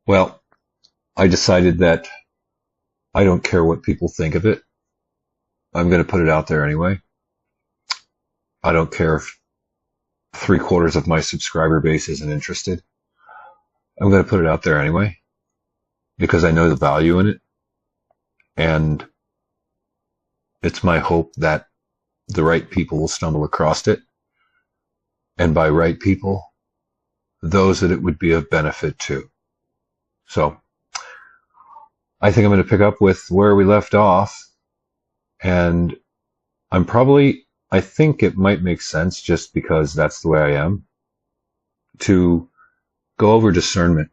Well, I decided that I don't care what people think of it. I'm going to put it out there anyway. I don't care if 3/4 of my subscriber base isn't interested. I'm going to put it out there anyway because I know the value in it. And it's my hope that the right people will stumble across it. And by right people, those that it would be of benefit to. So I think I'm going to pick up with where we left off. And I think it might make sense, just because that's the way I am, to go over discernment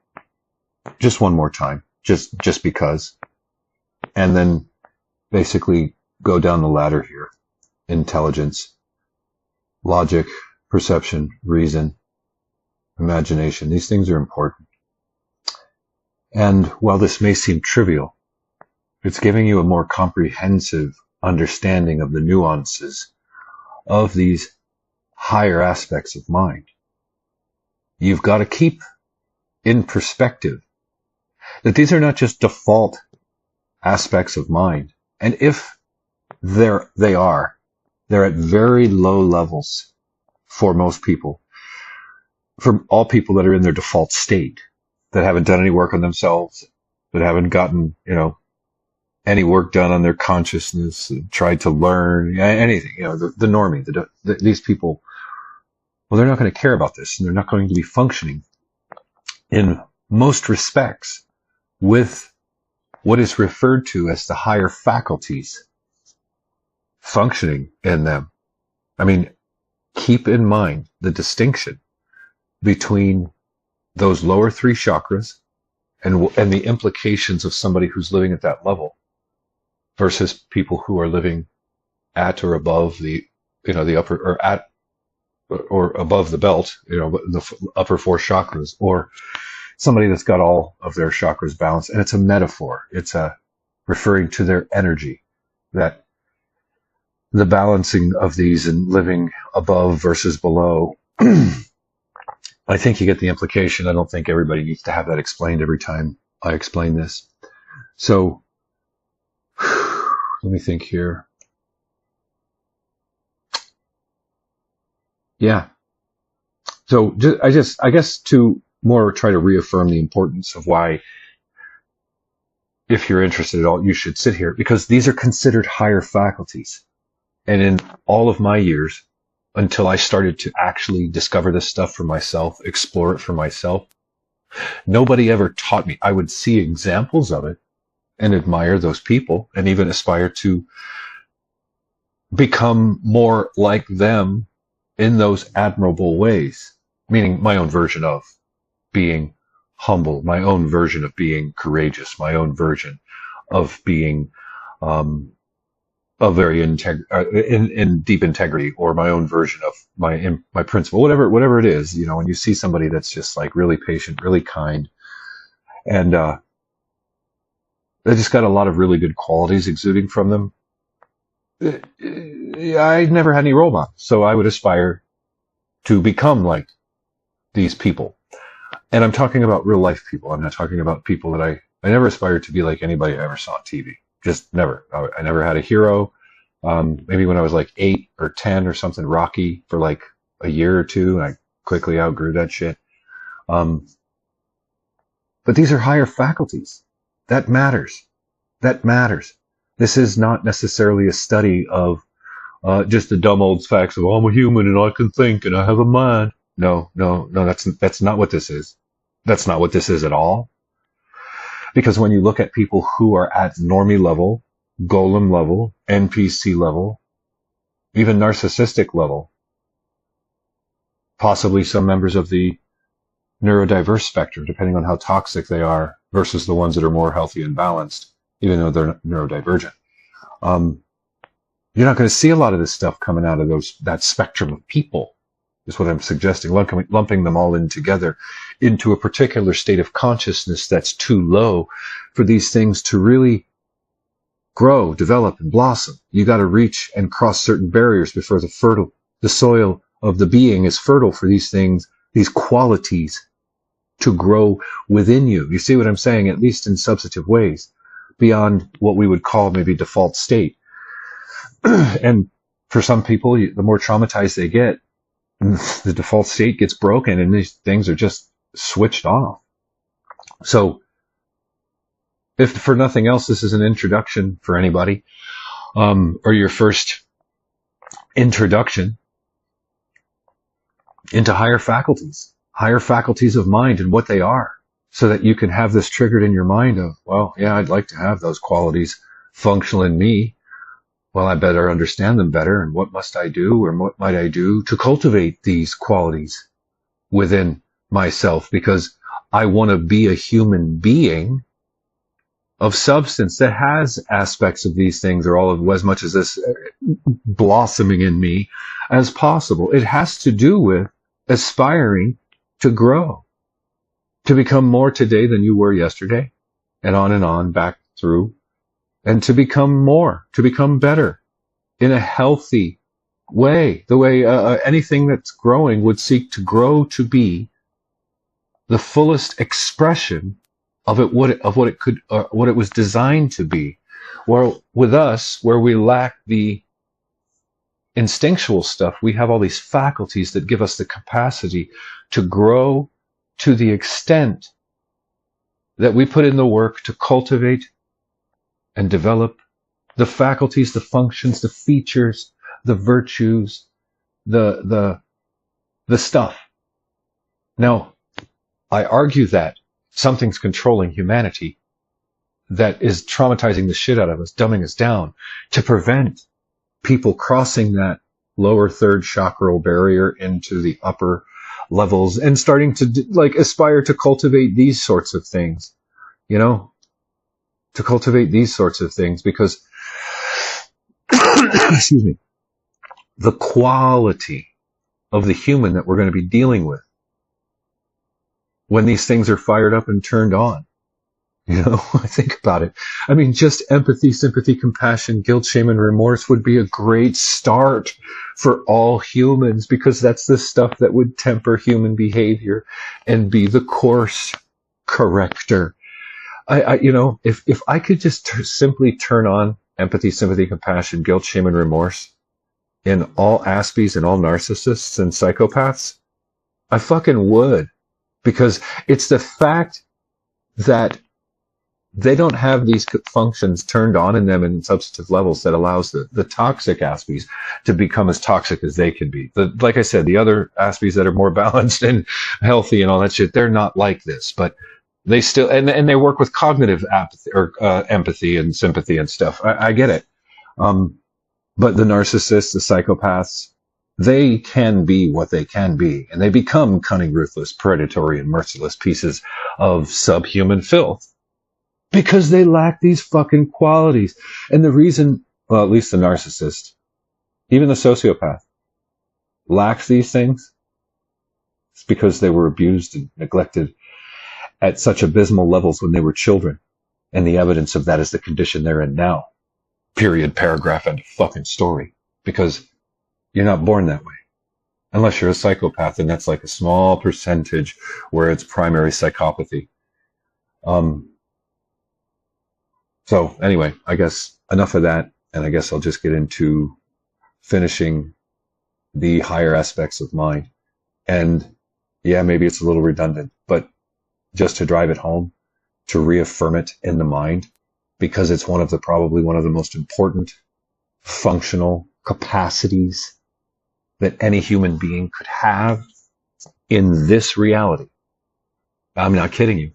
just one more time, just because, and then basically go down the ladder here. Intelligence, logic, perception, reason, imagination. These things are important. And while this may seem trivial, it's giving you a more comprehensive understanding of the nuances of these higher aspects of mind. You've got to keep in perspective that these are not just default aspects of mind. And if they are, they're at very low levels for most people, for all people that are in their default state, that haven't done any work on themselves, that haven't gotten, any work done on their consciousness, tried to learn anything, the normie, these people, well, they're not going to care about this, and they're not going to be functioning in most respects with what is referred to as the higher faculties functioning in them. I mean, keep in mind the distinction between those lower three chakras and the implications of somebody who's living at that level versus people who are living at or above the upper, or at or above the belt, the upper four chakras, or somebody that's got all of their chakras balanced. And it's a metaphor. It's referring to their energy, that the balancing of these and living above versus below. I think you get the implication. I don't think everybody needs to have that explained every time I explain this. So let me think here. Yeah. So I guess to more try to reaffirm the importance of why, if you're interested at all, you should sit here, because these are considered higher faculties. And in all of my years, until I started to actually discover this stuff for myself, explore it for myself, nobody ever taught me. I would see examples of it and admire those people and even aspire to become more like them in those admirable ways, meaning my own version of being humble, my own version of being courageous, my own version of being very in deep integrity, or my own version of my principle, whatever it is. When you see somebody that's just like really patient, really kind, and they just got a lot of really good qualities exuding from them. I never had any role models, so I would aspire to become like these people. And I'm talking about real life people. I'm not talking about people that I never aspired to be like anybody I ever saw on TV. Just never. I never had a hero. Maybe when I was like 8 or 10 or something, Rocky for like a year or two, and I quickly outgrew that shit. But these are higher faculties. That matters. That matters. This is not necessarily a study of just the dumb old facts of, I'm a human and I can think and I have a mind. No, that's not what this is. That's not what this is at all. Because when you look at people who are at normie level, golem level, NPC level, even narcissistic level, possibly some members of the neurodiverse spectrum, depending on how toxic they are, versus the ones that are more healthy and balanced, even though they're neurodivergent. You're not going to see a lot of this stuff coming out of that spectrum of people, is what I'm suggesting, lumping them all in together into a particular state of consciousness that's too low for these things to really grow, develop, and blossom. You got to reach and cross certain barriers before the soil of the being is fertile for these things, these qualities to grow within you. You see what I'm saying? At least in substantive ways, beyond what we would call maybe default state. And for some people, the more traumatized they get, the default state gets broken and these things are just switched off. So if for nothing else, this is an introduction for anybody, or your first introduction into higher faculties of mind and what they are, so that you can have this triggered in your mind of, well, yeah, I'd like to have those qualities functional in me. Well, I better understand them better. And what must I do, or what might I do to cultivate these qualities within myself? Because I want to be a human being of substance that has aspects of these things, or all of as much as this blossoming in me as possible. It has to do with aspiring to grow, to become more today than you were yesterday, and on back through, and to become more, to become better in a healthy way, the way anything that's growing would seek to grow to be the fullest expression of it, what it could, what it was designed to be. Well, with us, where we lack the instinctual stuff, we have all these faculties that give us the capacity to grow to the extent that we put in the work to cultivate and develop the faculties, the functions, the features, the virtues, the stuff. Now, I argue that something's controlling humanity that is traumatizing the shit out of us, dumbing us down, to prevent people crossing that lower third chakral barrier into the upper levels and starting to aspire to cultivate these sorts of things, to cultivate these sorts of things, because excuse me, the quality of the human that we're going to be dealing with when these things are fired up and turned on. I think about it. I mean, just empathy, sympathy, compassion, guilt, shame, and remorse would be a great start for all humans, because that's the stuff that would temper human behavior and be the course corrector. If I could just simply turn on empathy, sympathy, compassion, guilt, shame, and remorse in all Aspies and all narcissists and psychopaths, I fucking would. Because it's the fact that they don't have these functions turned on in them in substantive levels that allows the toxic Aspies to become as toxic as they can be. Like I said, the other Aspies that are more balanced and healthy and all that shit, they're not like this, but they still, and they work with cognitive apathy, or empathy and sympathy and stuff. I get it. But the narcissists, the psychopaths, they can be what they can be, and they become cunning, ruthless, predatory, and merciless pieces of subhuman filth because they lack these fucking qualities. And the reason, well, at least the narcissist, even the sociopath, lacks these things, it's because they were abused and neglected at such abysmal levels when they were children. And the evidence of that is the condition they're in now. Period, paragraph, and fucking story. Because you're not born that way. Unless you're a psychopath, and that's like a small percentage where it's primary psychopathy. So anyway, I guess enough of that, and I guess I'll just get into finishing the higher aspects of mind. And yeah, maybe it's a little redundant, but just to drive it home, to reaffirm it in the mind, because it's probably one of the most important functional capacities that any human being could have in this reality. I'm not kidding you.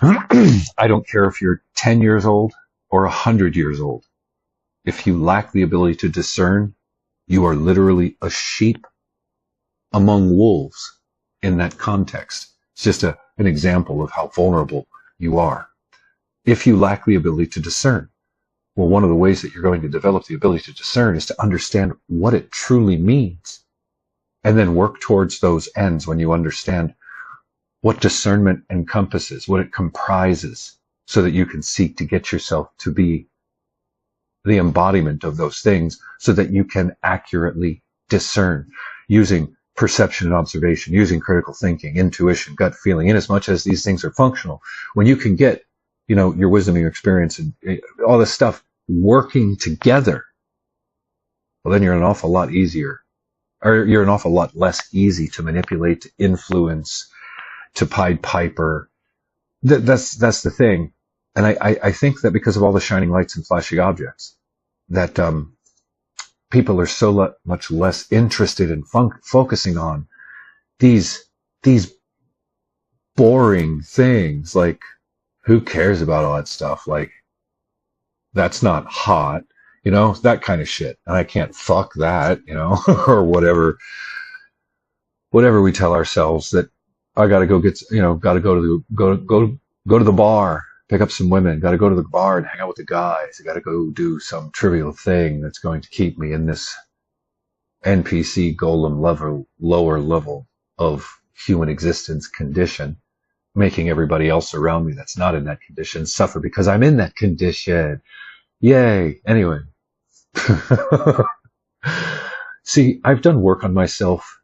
I don't care if you're 10 years old or 100 years old. If you lack the ability to discern, you are literally a sheep among wolves in that context. It's just an example of how vulnerable you are. If you lack the ability to discern, well, one of the ways that you're going to develop the ability to discern is to understand what it truly means, and then work towards those ends when you understand what discernment encompasses, what it comprises, so that you can seek to get yourself to be the embodiment of those things, so that you can accurately discern using perception and observation, using critical thinking, intuition, gut feeling, in as much as these things are functional. When you can get, your wisdom and your experience and all this stuff working together, well, then you're an awful lot easier, or you're an awful lot less easy to manipulate, to influence, to Pied Piper. That's the thing. And I think that because of all the shining lights and flashing objects, that people are so much less interested in focusing on these boring things. Like, who cares about all that stuff? Like, that's not hot, that kind of shit. And I can't fuck that, or whatever we tell ourselves that I got to go get, got to go to the bar, pick up some women, got to go to the bar and hang out with the guys. I got to go do some trivial thing that's going to keep me in this NPC golem lower level of human existence condition, making everybody else around me that's not in that condition suffer because I'm in that condition. Yay. Anyway. See, I've done work on myself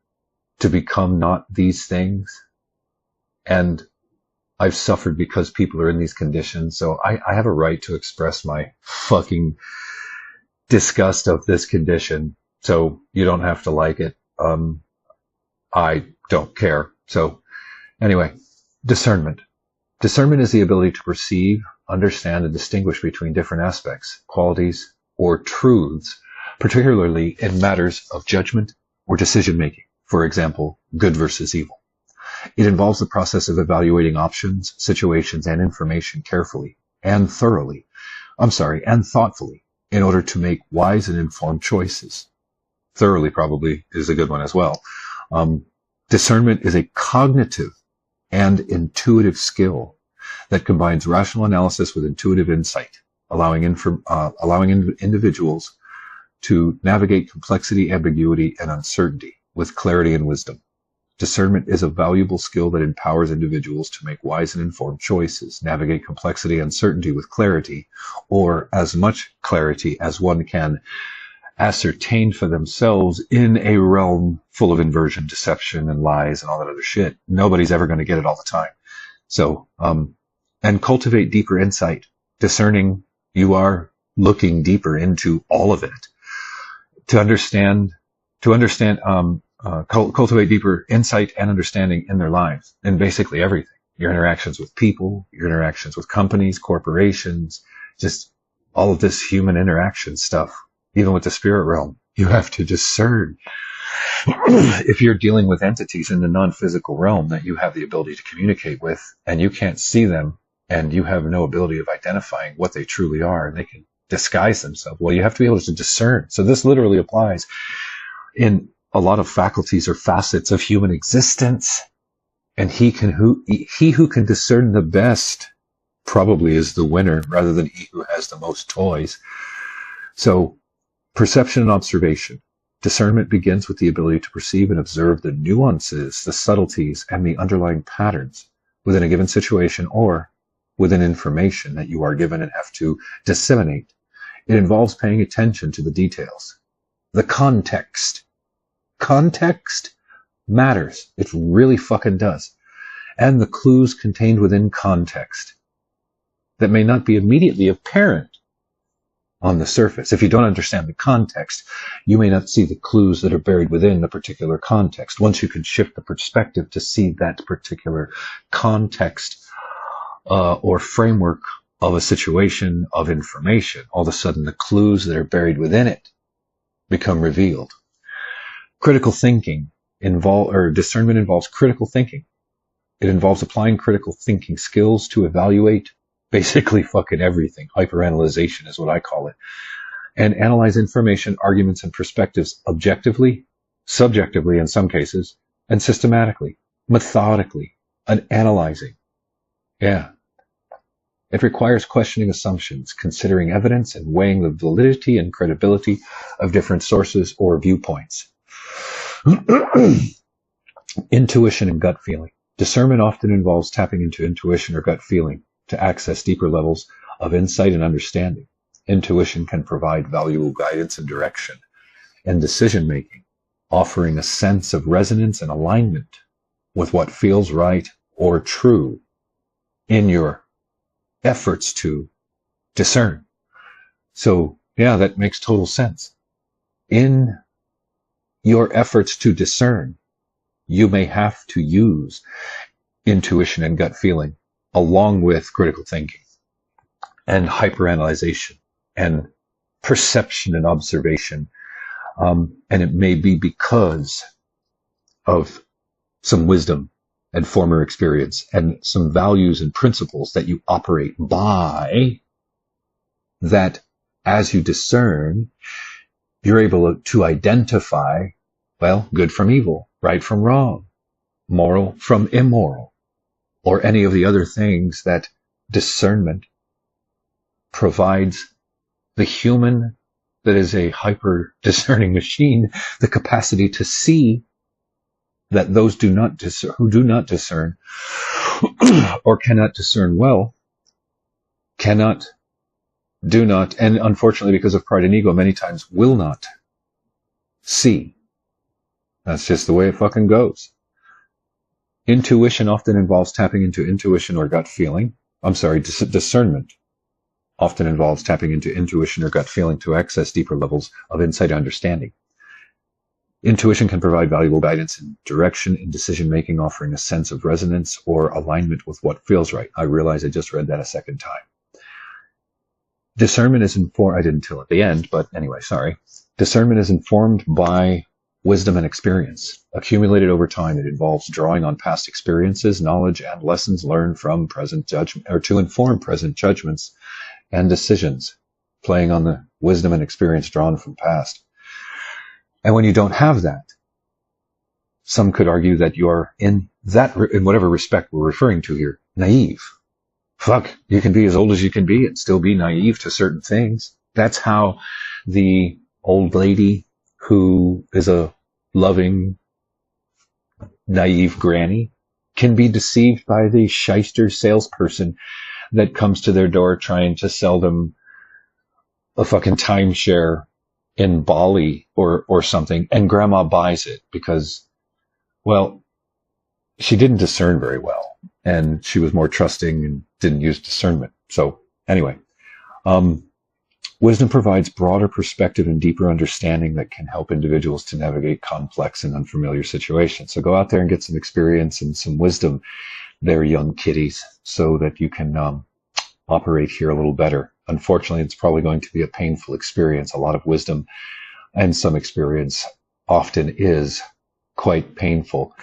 to become not these things. And I've suffered because people are in these conditions. So I have a right to express my fucking disgust of this condition. So you don't have to like it. I don't care. So anyway, discernment. Discernment is the ability to perceive, understand, and distinguish between different aspects, qualities, or truths, particularly in matters of judgment or decision making. For example, good versus evil. It involves the process of evaluating options, situations, and information carefully and thoroughly. And thoughtfully in order to make wise and informed choices. Thoroughly probably is a good one as well. Discernment is a cognitive and intuitive skill that combines rational analysis with intuitive insight, allowing individuals to navigate complexity, ambiguity, and uncertainty with clarity and wisdom. Discernment is a valuable skill that empowers individuals to make wise and informed choices, navigate complexity and uncertainty with clarity, or as much clarity as one can ascertain for themselves in a realm full of inversion, deception, and lies and all that other shit. Nobody's ever going to get it all the time. So, and cultivate deeper insight, discerning you are looking deeper into all of it cultivate deeper insight and understanding in their lives, in basically everything. Your interactions with people, your interactions with companies, corporations, just all of this human interaction stuff. Even with the spirit realm, you have to discern. If you're dealing with entities in the non-physical realm that you have the ability to communicate with, and you can't see them, and you have no ability of identifying what they truly are, and they can disguise themselves, well, you have to be able to discern. So this literally applies in a lot of faculties or facets of human existence. And he who can discern the best probably is the winner, rather than he who has the most toys. So perception and observation. Discernment begins with the ability to perceive and observe the nuances, the subtleties, and the underlying patterns within a given situation or within information that you are given and have to disseminate. It involves paying attention to the details. The context. Context matters. It really fucking does. And the clues contained within context that may not be immediately apparent on the surface. If you don't understand the context, you may not see the clues that are buried within the particular context. Once you can shift the perspective to see that particular context or framework of a situation, of information, all of a sudden the clues that are buried within it become revealed. Critical thinking discernment involves critical thinking. It involves applying critical thinking skills to evaluate basically fucking everything. Hyperanalyzation is what I call it. And analyze information, arguments, and perspectives objectively, subjectively in some cases, and systematically, methodically, and analyzing. Yeah. It requires questioning assumptions, considering evidence, and weighing the validity and credibility of different sources or viewpoints. Intuition and gut feeling. Discernment often involves tapping into intuition or gut feeling to access deeper levels of insight and understanding. Intuition can provide valuable guidance and direction and decision making, offering a sense of resonance and alignment with what feels right or true in your efforts to discern. So, yeah, that makes total sense. In your efforts to discern, you may have to use intuition and gut feeling along with critical thinking and hyperanalyzation and perception and observation. And it may be because of some wisdom and former experience and some values and principles that you operate by, that as you discern, you're able to identify, well, good from evil, right from wrong, moral from immoral, or any of the other things that discernment provides the human that is a hyper discerning machine the capacity to see that those who do not discern or cannot discern well, do not, and unfortunately because of pride and ego, many times will not see. That's just the way it fucking goes. Intuition often involves tapping into intuition or gut feeling. Discernment often involves tapping into intuition or gut feeling to access deeper levels of insight and understanding. Intuition can provide valuable guidance and direction in decision-making, offering a sense of resonance or alignment with what feels right. I realize I just read that a second time. Discernment is informed, I didn't tell at the end, but anyway, sorry. Discernment is informed by wisdom and experience. Accumulated over time, it involves drawing on past experiences, knowledge, and lessons learned from present judgment, or to inform present judgments and decisions, playing on the wisdom and experience drawn from past. And when you don't have that, some could argue that you're in whatever respect we're referring to here, naive. Fuck, you can be as old as you can be and still be naive to certain things. That's how the old lady who is a loving, naive granny can be deceived by the shyster salesperson that comes to their door trying to sell them a fucking timeshare in Bali or something, and grandma buys it because, well, she didn't discern very well, and she was more trusting and didn't use discernment. So anyway, wisdom provides broader perspective and deeper understanding that can help individuals to navigate complex and unfamiliar situations. So go out there and get some experience and some wisdom there, young kiddies, so that you can operate here a little better. Unfortunately, it's probably going to be a painful experience. A lot of wisdom and some experience often is quite painful.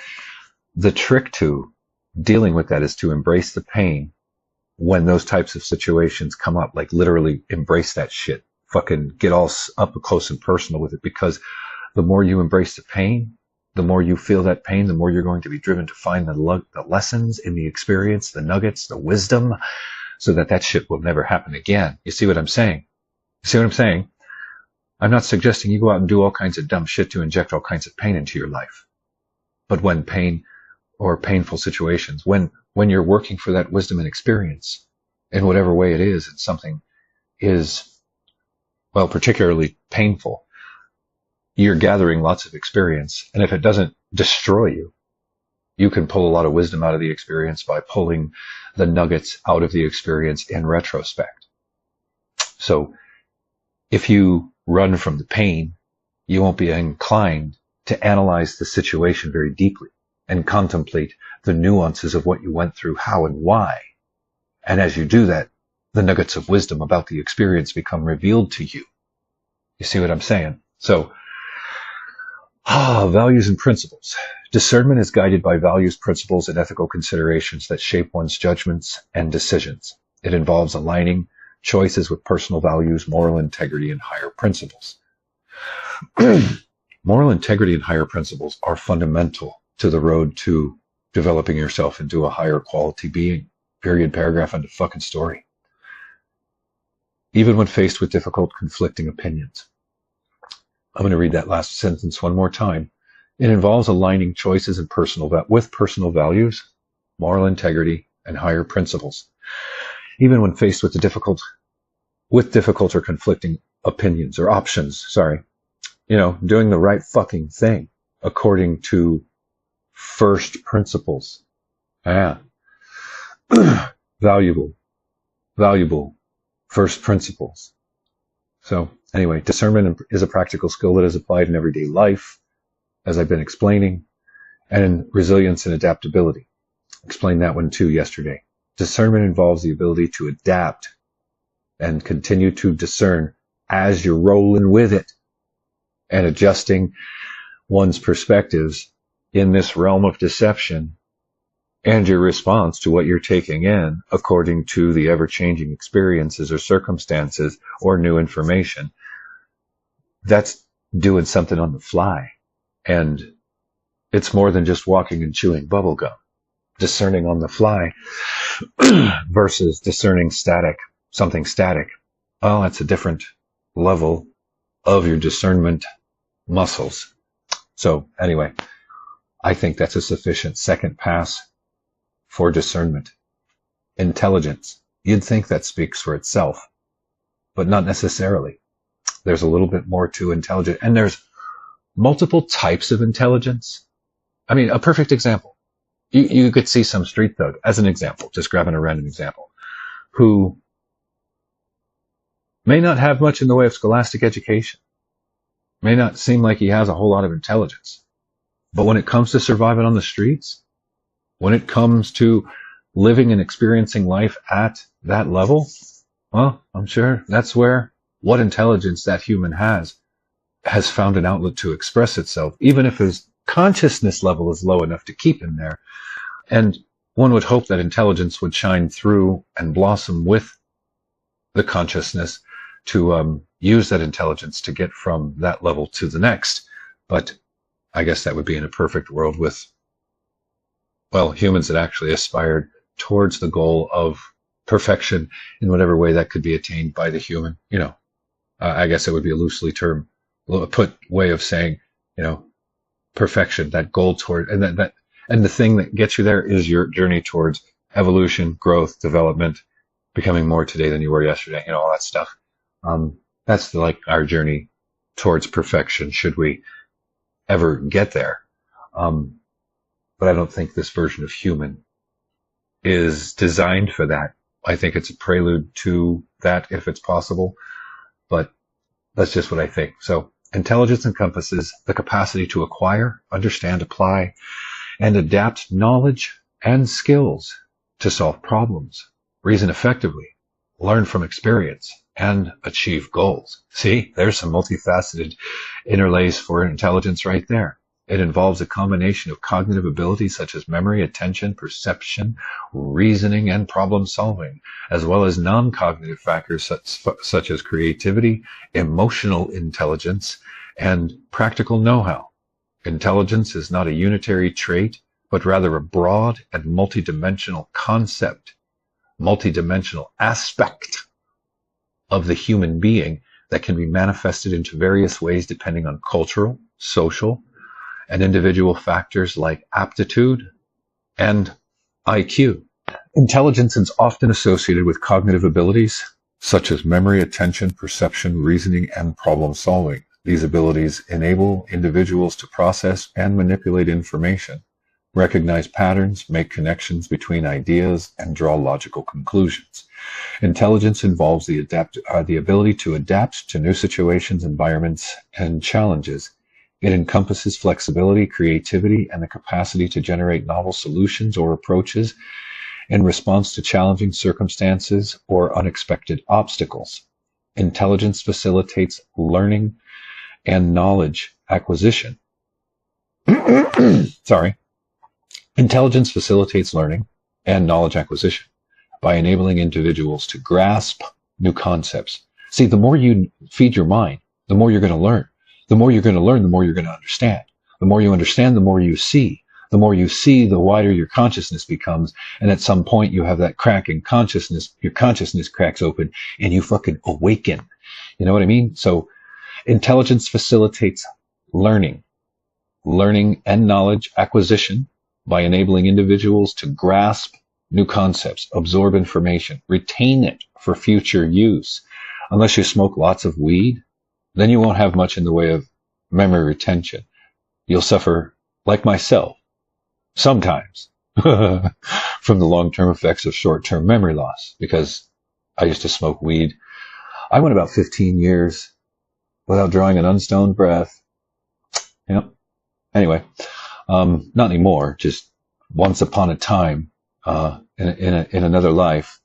The trick to dealing with that is to embrace the pain when those types of situations come up. Like literally embrace that shit. Fucking get all up close and personal with it, because the more you embrace the pain, the more you feel that pain, the more you're going to be driven to find the lessons in the experience, the nuggets, the wisdom, so that shit will never happen again. You see what I'm saying? You see what I'm saying? I'm not suggesting you go out and do all kinds of dumb shit to inject all kinds of pain into your life. But when pain or painful situations, when you're working for that wisdom and experience in whatever way it is, and something is, well, particularly painful, you're gathering lots of experience. And if it doesn't destroy you, you can pull a lot of wisdom out of the experience by pulling the nuggets out of the experience in retrospect. So if you run from the pain, you won't be inclined to analyze the situation very deeply and contemplate the nuances of what you went through, how and why. And as you do that, the nuggets of wisdom about the experience become revealed to you. You see what I'm saying? So, values and principles. Discernment is guided by values, principles, and ethical considerations that shape one's judgments and decisions. It involves aligning choices with personal values, moral integrity, and higher principles. Moral integrity and higher principles are fundamental to the road to developing yourself into a higher quality being. Period, paragraph, end of fucking story. Even when faced with difficult, conflicting opinions. I'm going to read that last sentence one more time. It involves aligning choices and with personal values, moral integrity, and higher principles. Even when faced with difficult or conflicting opinions or options, doing the right fucking thing. according to first principles. Valuable first principles. So anyway, discernment is a practical skill that is applied in everyday life, as I've been explaining, and in resilience and adaptability. Explained that one too yesterday. Discernment involves the ability to adapt and continue to discern as you're rolling with it and adjusting one's perspectives in this realm of deception and your response to what you're taking in according to the ever-changing experiences or circumstances or new information. That's doing something on the fly. And it's more than just walking and chewing bubble gum. Discerning on the fly versus discerning something static. Well, that's a different level of your discernment muscles. So anyway, I think that's a sufficient second pass for discernment. Intelligence. You'd think that speaks for itself, but not necessarily. There's a little bit more to intelligence, and there's multiple types of intelligence. I mean, a perfect example. You could see some street thug, as an example, just grabbing a random example, who may not have much in the way of scholastic education, may not seem like he has a whole lot of intelligence. But when it comes to surviving on the streets, when it comes to living and experiencing life at that level, well, I'm sure that's where what intelligence that human has found an outlet to express itself, even if his consciousness level is low enough to keep him there. And one would hope that intelligence would shine through and blossom with the consciousness to use that intelligence to get from that level to the next. But I guess that would be in a perfect world with, well, humans that actually aspired towards the goal of perfection in whatever way that could be attained by the human. I guess it would be a loosely put way of saying, perfection, that goal toward, and the thing that gets you there is your journey towards evolution, growth, development, becoming more today than you were yesterday, all that stuff. That's like our journey towards perfection, should we ever get there. But I don't think this version of human is designed for that. I think it's a prelude to that if it's possible, but that's just what I think. So intelligence encompasses the capacity to acquire, understand, apply, and adapt knowledge and skills to solve problems, reason effectively, learn from experience, and achieve goals. See, there's some multifaceted interlays for intelligence right there. It involves a combination of cognitive abilities such as memory, attention, perception, reasoning, and problem solving, as well as non-cognitive factors such as creativity, emotional intelligence, and practical know-how. Intelligence is not a unitary trait, but rather a broad and multidimensional concept, multidimensional aspect of the human being that can be manifested into various ways depending on cultural, social, and individual factors like aptitude and IQ. Intelligence is often associated with cognitive abilities such as memory, attention, perception, reasoning, and problem solving. These abilities enable individuals to process and manipulate information, recognize patterns, make connections between ideas, and draw logical conclusions. Intelligence involves the ability to adapt to new situations, environments, and challenges. It encompasses flexibility, creativity, and the capacity to generate novel solutions or approaches in response to challenging circumstances or unexpected obstacles. Intelligence facilitates learning and knowledge acquisition. Intelligence facilitates learning and knowledge acquisition by enabling individuals to grasp new concepts. See, the more you feed your mind, the more you're going to learn. The more you're going to learn, the more you're going to understand. The more you understand, the more you see. The more you see, the wider your consciousness becomes. And at some point, you have that crack in consciousness. Your consciousness cracks open and you fucking awaken. You know what I mean? So intelligence facilitates learning and knowledge acquisition by enabling individuals to grasp new concepts, absorb information, retain it for future use. Unless you smoke lots of weed, then you won't have much in the way of memory retention. You'll suffer, like myself, sometimes, from the long-term effects of short-term memory loss, because I used to smoke weed. I went about 15 years without drawing an unstoned breath. Yep. Anyway, not anymore, just once upon a time, in another life.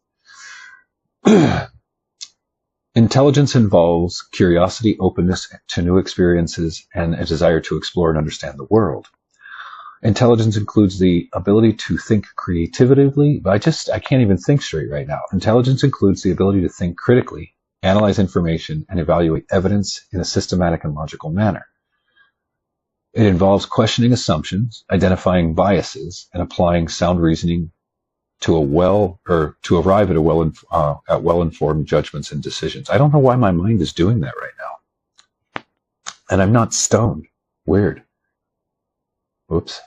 Intelligence involves curiosity, openness to new experiences, and a desire to explore and understand the world. Intelligence includes the ability to think creatively. I can't even think straight right now. Intelligence includes the ability to think critically, analyze information, and evaluate evidence in a systematic and logical manner. It involves questioning assumptions, identifying biases, and applying sound reasoning to arrive at well-informed judgments and decisions. I don't know why my mind is doing that right now. And I'm not stoned. Weird. Whoops.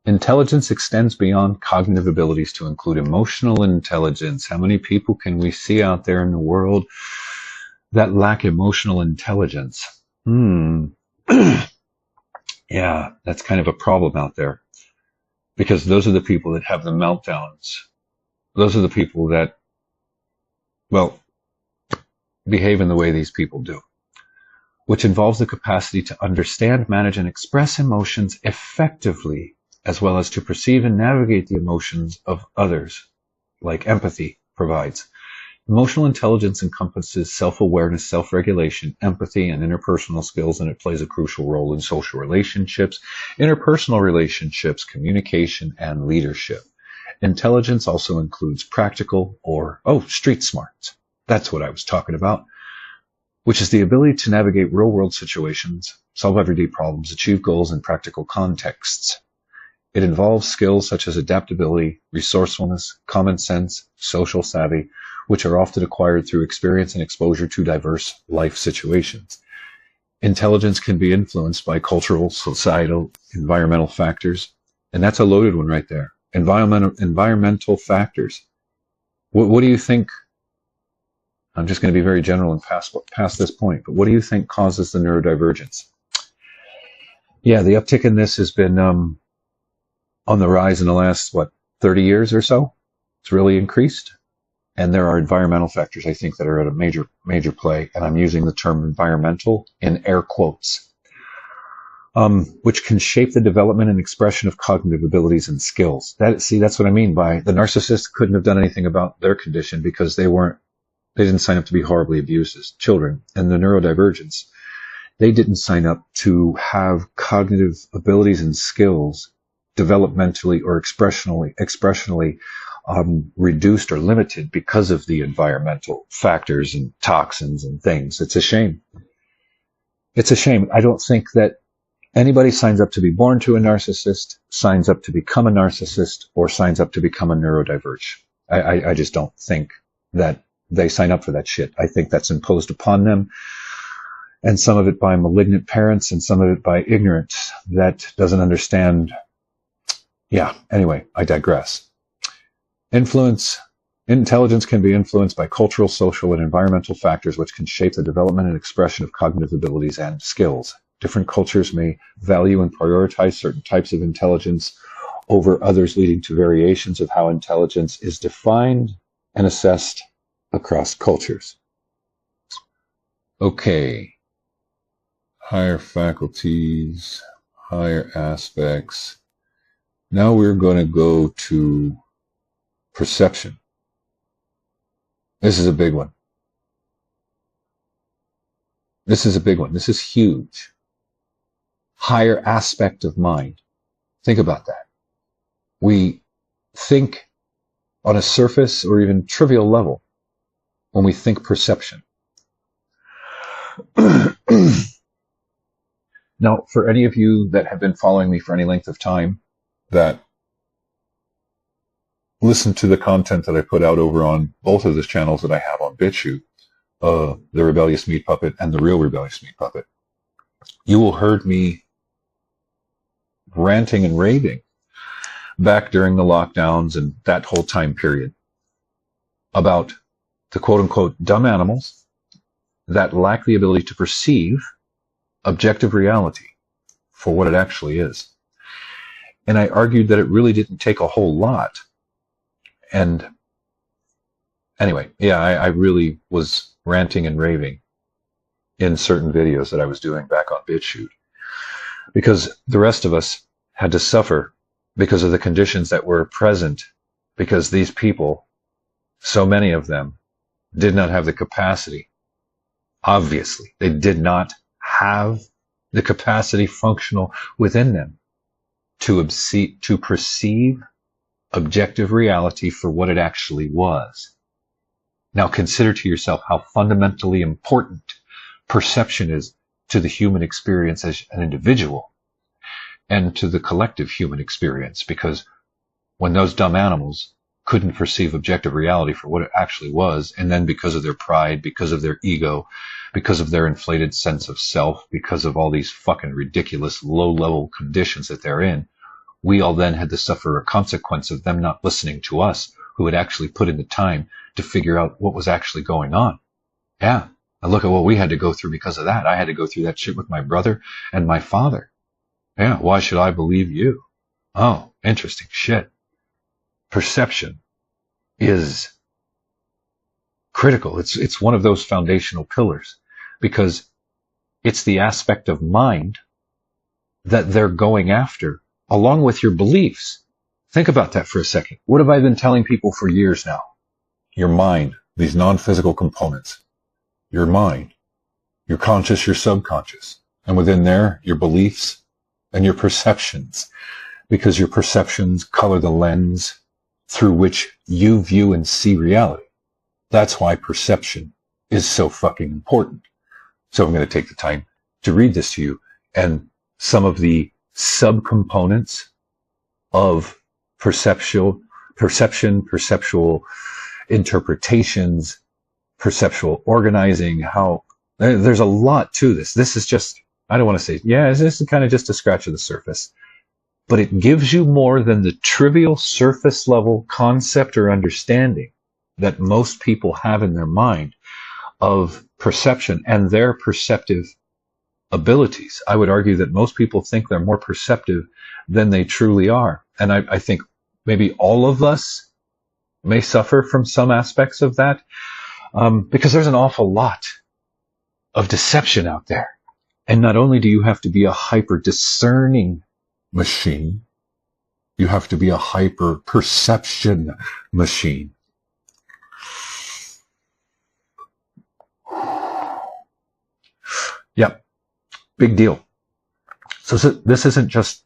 Intelligence extends beyond cognitive abilities to include emotional intelligence. How many people can we see out there in the world that lack emotional intelligence? Yeah, that's kind of a problem out there, because those are the people that have the meltdowns. Those are the people that, well, behave in the way these people do, which involves the capacity to understand, manage, and express emotions effectively, as well as to perceive and navigate the emotions of others, like empathy provides. Emotional intelligence encompasses self-awareness, self-regulation, empathy, and interpersonal skills, and it plays a crucial role in social relationships, interpersonal relationships, communication, and leadership. Intelligence also includes practical street smarts. That's what I was talking about, which is the ability to navigate real-world situations, solve everyday problems, achieve goals in practical contexts. It involves skills such as adaptability, resourcefulness, common sense, social savvy, which are often acquired through experience and exposure to diverse life situations. Intelligence can be influenced by cultural, societal, environmental factors, and that's a loaded one right there. Environmental factors. What do you think? I'm just going to be very general and past this point, but what do you think causes the neurodivergence? Yeah, the uptick in this has been on the rise in the last, 30 years or so. It's really increased. And there are environmental factors, I think, that are at a major play. And I'm using the term environmental in air quotes, which can shape the development and expression of cognitive abilities and skills. That's what I mean by the narcissist couldn't have done anything about their condition because they didn't sign up to be horribly abused as children. And the neurodivergence, they didn't sign up to have cognitive abilities and skills developmentally or expressionally reduced or limited because of the environmental factors and toxins and things. It's a shame. It's a shame. I don't think that anybody signs up to be born to a narcissist, signs up to become a narcissist, or signs up to become a neurodiverge. I just don't think that they sign up for that shit. I think that's imposed upon them, and some of it by malignant parents and some of it by ignorance that doesn't understand. Yeah, anyway, I digress. Intelligence can be influenced by cultural, social, and environmental factors which can shape the development and expression of cognitive abilities and skills. Different cultures may value and prioritize certain types of intelligence over others, leading to variations of how intelligence is defined and assessed across cultures. Okay. Higher faculties, higher aspects. Now we're going to go to perception. This is a big one. This is huge. Higher aspect of mind. Think about that. We think on a surface or even trivial level when we think perception. Now, for any of you that have been following me for any length of time, that listen to the content that I put out over on both of the channels that I have on BitChute, the Rebellious Meat Puppet and the Real Rebellious Meat Puppet, you will heard me ranting and raving back during the lockdowns and that whole time period about the quote-unquote dumb animals that lack the ability to perceive objective reality for what it actually is. And I argued that it really didn't take a whole lot. And anyway, yeah, I really was ranting and raving in certain videos that I was doing back on BitChute, because the rest of us had to suffer because of the conditions that were present, because these people, so many of them, did not have the capacity. Obviously, they did not have the capacity functional within them to perceive objective reality for what it actually was. Now consider to yourself how fundamentally important perception is to the human experience as an individual and to the collective human experience, because when those dumb animals couldn't perceive objective reality for what it actually was, and then because of their pride, because of their ego, because of their inflated sense of self, because of all these fucking ridiculous low-level conditions that they're in, we all then had to suffer a consequence of them not listening to us, who had actually put in the time to figure out what was actually going on. Yeah, and look at what we had to go through because of that. I had to go through that shit with my brother and my father. Yeah, why should I believe you? Oh, interesting shit. Perception is critical. It's one of those foundational pillars, because it's the aspect of mind that they're going after, along with your beliefs. Think about that for a second. What have I been telling people for years now? Your mind, these non-physical components, your mind, your conscious, your subconscious, and within there, your beliefs and your perceptions, because your perceptions color the lens through which you view and see reality. That's why perception is so fucking important. So I'm going to take the time to read this to you, and some of the subcomponents of perceptual interpretations, perceptual organizing, how there's a lot to this. This is just, I don't want to say, yeah, this is kind of just a scratch of the surface, but it gives you more than the trivial surface level concept or understanding that most people have in their mind of perception and their perceptive abilities. I would argue that most people think they're more perceptive than they truly are. And I think maybe all of us may suffer from some aspects of that, because there's an awful lot of deception out there. And not only do you have to be a hyper discerning machine, you have to be a hyper perception machine. Yep. Big deal. So this isn't just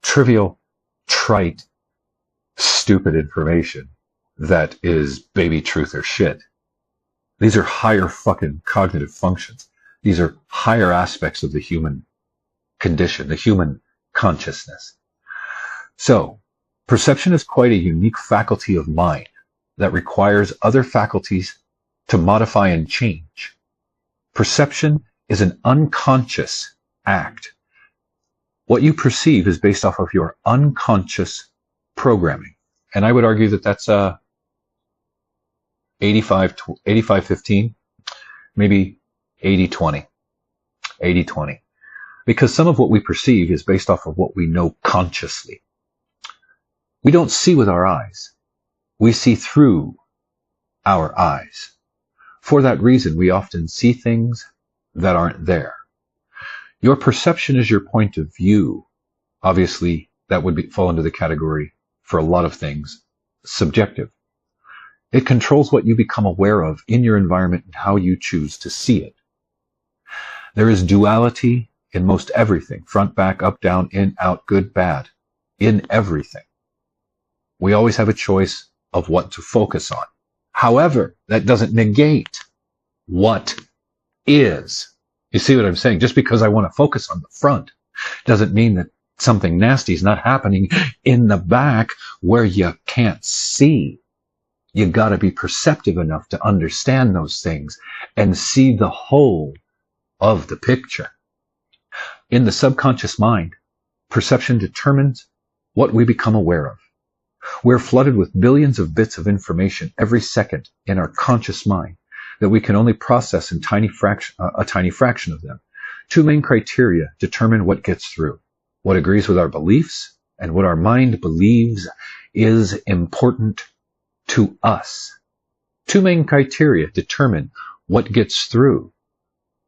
trivial, trite, stupid information that is baby truth or shit. These are higher fucking cognitive functions. These are higher aspects of the human condition, the human consciousness. So, perception is quite a unique faculty of mind that requires other faculties to modify and change. Perception is an unconscious act. What you perceive is based off of your unconscious programming. And I would argue that that's 85-15, maybe 80-20. 80-20. Because some of what we perceive is based off of what we know consciously. We don't see with our eyes. We see through our eyes. For that reason, we often see things that aren't there. Your perception is your point of view. Obviously, that would fall into the category, for a lot of things, subjective. It controls what you become aware of in your environment and how you choose to see it. There is duality in most everything. Front, back, up, down, in, out, good, bad. In everything. We always have a choice of what to focus on. However, that doesn't negate what is. You see what I'm saying? Just because I want to focus on the front doesn't mean that something nasty is not happening in the back where you can't see. You got to be perceptive enough to understand those things and see the whole of the picture. In the subconscious mind, perception determines what we become aware of. We're flooded with billions of bits of information every second in our conscious mind that we can only process in a tiny fraction of them. Two main criteria determine what gets through: what agrees with our beliefs and what our mind believes is important to us. Two main criteria determine what gets through: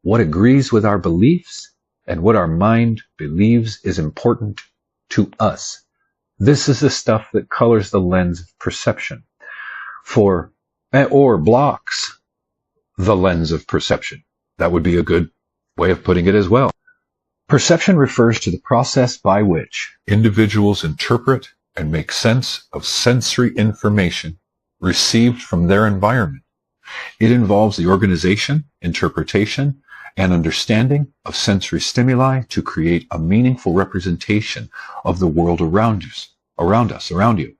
what agrees with our beliefs and what our mind believes is important to us. This is the stuff that colors the lens of perception or blocks the lens of perception. That would be a good way of putting it as well. Perception refers to the process by which individuals interpret and make sense of sensory information received from their environment. It involves the organization, interpretation, and understanding of sensory stimuli to create a meaningful representation of the world around you.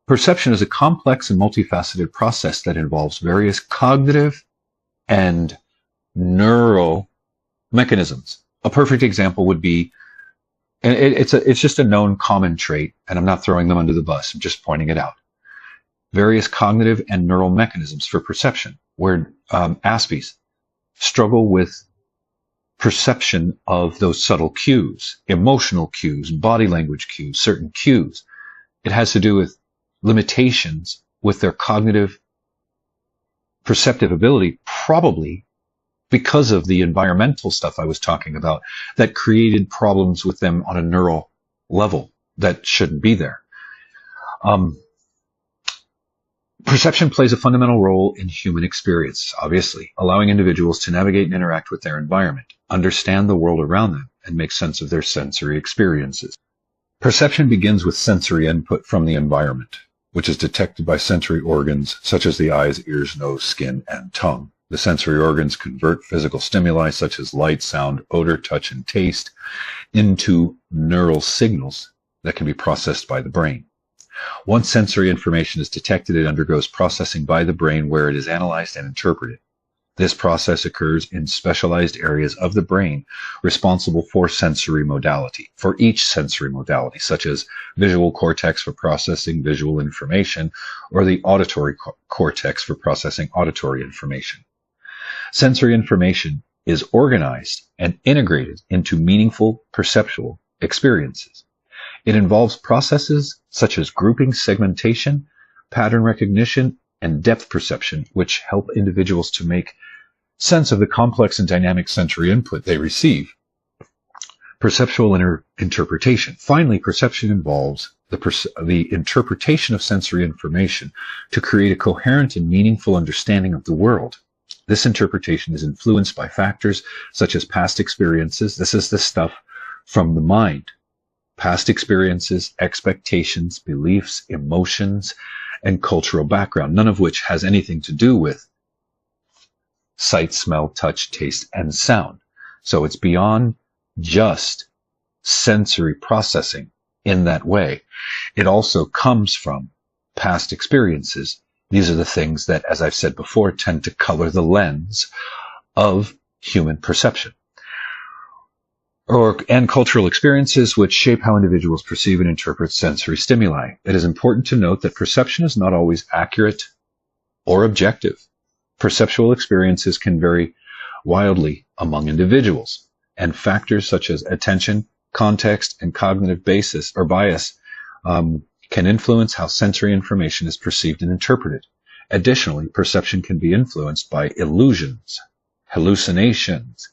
Perception is a complex and multifaceted process that involves various cognitive and neural mechanisms. A perfect example would be, and it's just a known common trait, and I'm not throwing them under the bus, I'm just pointing it out. Various cognitive and neural mechanisms for perception, where Aspies struggle with perception of those subtle cues, emotional cues, body language cues, certain cues. It has to do with limitations with their cognitive perceptive ability, probably because of the environmental stuff I was talking about that created problems with them on a neural level that shouldn't be there. Perception plays a fundamental role in human experience, obviously, allowing individuals to navigate and interact with their environment, understand the world around them, and make sense of their sensory experiences. Perception begins with sensory input from the environment, which is detected by sensory organs such as the eyes, ears, nose, skin, and tongue. The sensory organs convert physical stimuli such as light, sound, odor, touch, and taste into neural signals that can be processed by the brain. Once sensory information is detected, it undergoes processing by the brain where it is analyzed and interpreted. This process occurs in specialized areas of the brain responsible for sensory modality, for each sensory modality, such as visual cortex for processing visual information, or the auditory cortex for processing auditory information. Sensory information is organized and integrated into meaningful perceptual experiences. It involves processes such as grouping, segmentation, pattern recognition, and depth perception, which help individuals to make sense of the complex and dynamic sensory input they receive. Perceptual interpretation. Finally, perception involves the interpretation of sensory information to create a coherent and meaningful understanding of the world. This interpretation is influenced by factors such as past experiences. This is the stuff from the mind. Past experiences, expectations, beliefs, emotions, and cultural background, none of which has anything to do with sight, smell, touch, taste, and sound. So it's beyond just sensory processing in that way. It also comes from past experiences. These are the things that, as I've said before, tend to color the lens of human perception. And cultural experiences which shape how individuals perceive and interpret sensory stimuli. It is important to note that perception is not always accurate or objective. Perceptual experiences can vary wildly among individuals, and factors such as attention, context, and cognitive basis or bias can influence how sensory information is perceived and interpreted. Additionally, perception can be influenced by illusions, hallucinations,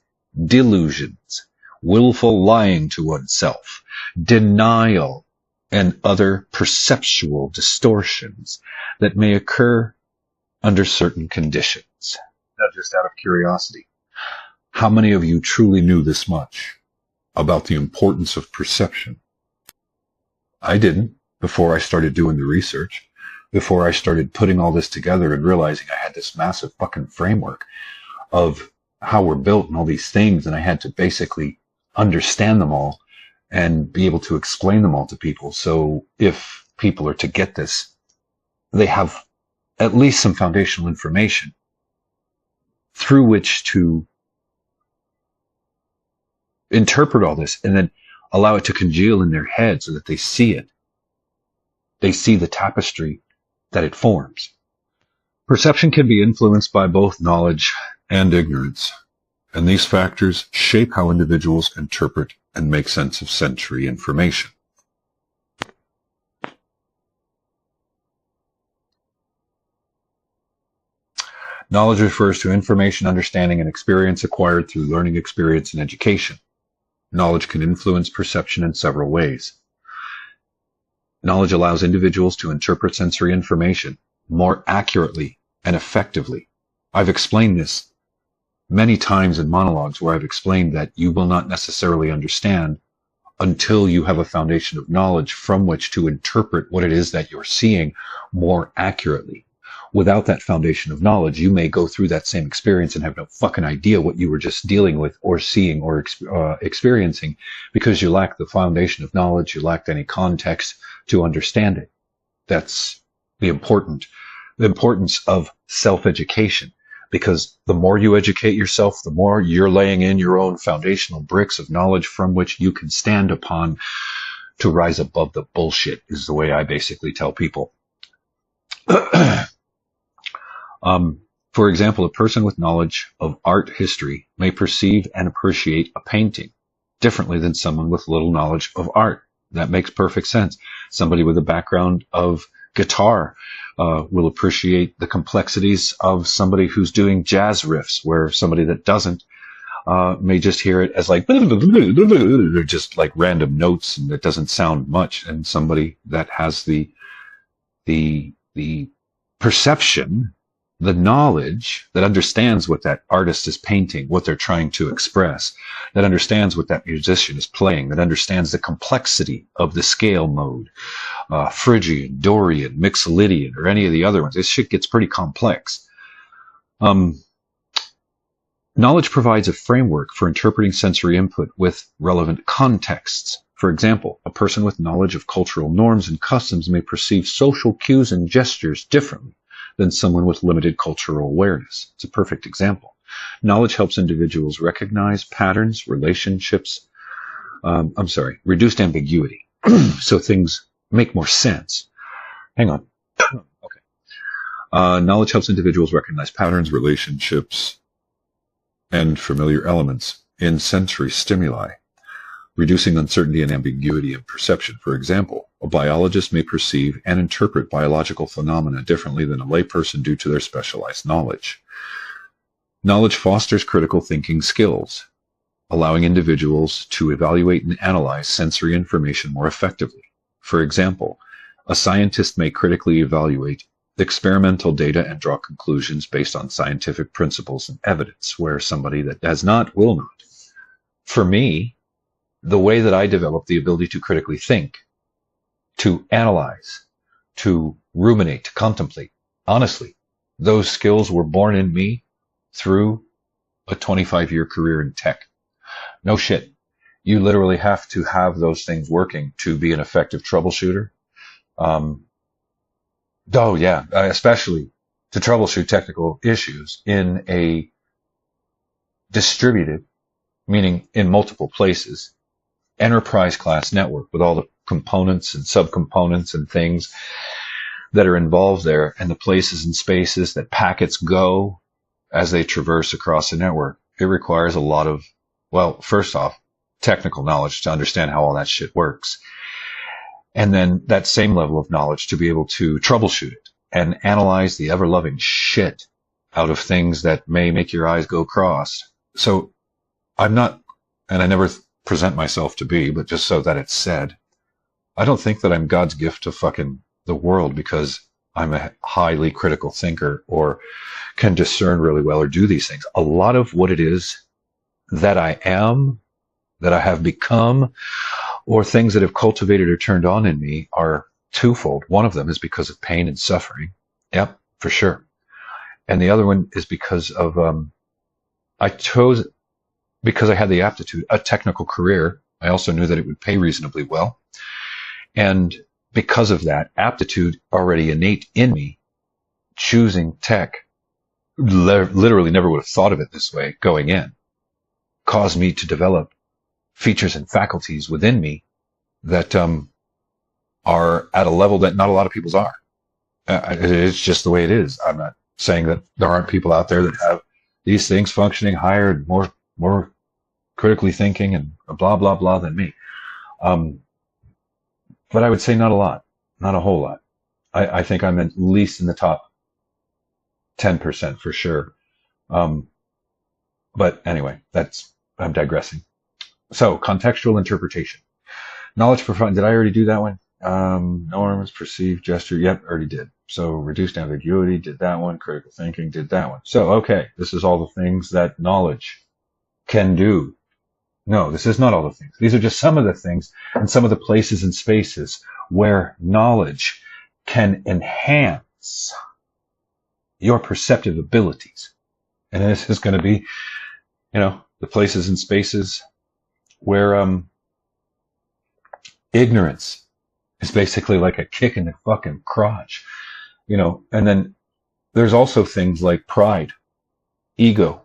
delusions, willful lying to oneself, denial, and other perceptual distortions that may occur under certain conditions. Now, just out of curiosity, how many of you truly knew this much about the importance of perception? I didn't before I started doing the research, before I started putting all this together and realizing I had this massive fucking framework of how we're built and all these things, and I had to basically understand them all and be able to explain them all to people. So if people are to get this, they have at least some foundational information through which to interpret all this and then allow it to congeal in their head so that they see it. They see the tapestry that it forms. Perception can be influenced by both knowledge and ignorance, and these factors shape how individuals interpret and make sense of sensory information. Knowledge refers to information, understanding, and experience acquired through learning, experience, and education. Knowledge can influence perception in several ways. Knowledge allows individuals to interpret sensory information more accurately and effectively. I've explained this many times in monologues where I've explained that you will not necessarily understand until you have a foundation of knowledge from which to interpret what it is that you're seeing more accurately. Without that foundation of knowledge, you may go through that same experience and have no fucking idea what you were just dealing with or seeing or experiencing, because you lack the foundation of knowledge, you lacked any context to understand it. That's the importance of self-education, because the more you educate yourself, the more you're laying in your own foundational bricks of knowledge from which you can stand upon to rise above the bullshit, is the way I basically tell people. For example, a person with knowledge of art history may perceive and appreciate a painting differently than someone with little knowledge of art. That makes perfect sense. Somebody with a background of guitar will appreciate the complexities of somebody who's doing jazz riffs, where somebody that doesn't may just hear it as like just like random notes, and it doesn't sound much. And somebody that has the perception, the knowledge, that understands what that artist is painting, what they're trying to express, that understands what that musician is playing, that understands the complexity of the scale mode, Phrygian, Dorian, Mixolydian, or any of the other ones. This shit gets pretty complex. Knowledge provides a framework for interpreting sensory input with relevant contexts. For example, a person with knowledge of cultural norms and customs may perceive social cues and gestures differently than someone with limited cultural awareness. It's a perfect example. Knowledge helps individuals recognize patterns, relationships, reduced ambiguity, so things make more sense. Hang on. Okay. Knowledge helps individuals recognize patterns, relationships, and familiar elements in sensory stimuli, reducing uncertainty and ambiguity in perception. For example, a biologist may perceive and interpret biological phenomena differently than a layperson due to their specialized knowledge. Knowledge fosters critical thinking skills, allowing individuals to evaluate and analyze sensory information more effectively. For example, a scientist may critically evaluate experimental data and draw conclusions based on scientific principles and evidence, where somebody that does not will not. For me, the way that I developed the ability to critically think, to analyze, to ruminate, to contemplate, honestly, those skills were born in me through a 25-year career in tech. No shit. You literally have to have those things working to be an effective troubleshooter. Especially to troubleshoot technical issues in a distributed, meaning in multiple places, enterprise class network with all the components and subcomponents and things that are involved there, and the places and spaces that packets go as they traverse across the network. It requires a lot of, well, first off, technical knowledge to understand how all that shit works. And then that same level of knowledge to be able to troubleshoot it and analyze the ever-loving shit out of things that may make your eyes go cross. So I'm not, and I never present myself to be, but just so that it's said, I don't think that I'm God's gift to fucking the world because I'm a highly critical thinker or can discern really well or do these things. A lot of what it is that I am, that I have become, or things that have cultivated or turned on in me are twofold. One of them is because of pain and suffering. Yep, for sure. And the other one is because of, I chose, because I had the aptitude, a technical career. I also knew that it would pay reasonably well. And because of that aptitude already innate in me, choosing tech, literally never would have thought of it this way going in, caused me to develop features and faculties within me that are at a level that not a lot of people's are. It's just the way it is. I'm not saying that there aren't people out there that have these things functioning higher and more critically thinking and blah, blah, blah than me. But I would say not a lot, not a whole lot. I think I'm at least in the top 10% for sure. But anyway, I'm digressing. So contextual interpretation. Knowledge profound. Did I already do that one? Norms, perceived, gesture. Yep, already did. So reduced ambiguity, did that one. Critical thinking, did that one. So, okay, this is all the things that knowledge can do. No, this is not all the things. These are just some of the things and some of the places and spaces where knowledge can enhance your perceptive abilities. And this is going to be, the places and spaces where ignorance is basically like a kick in the fucking crotch, and then there's also things like pride, ego,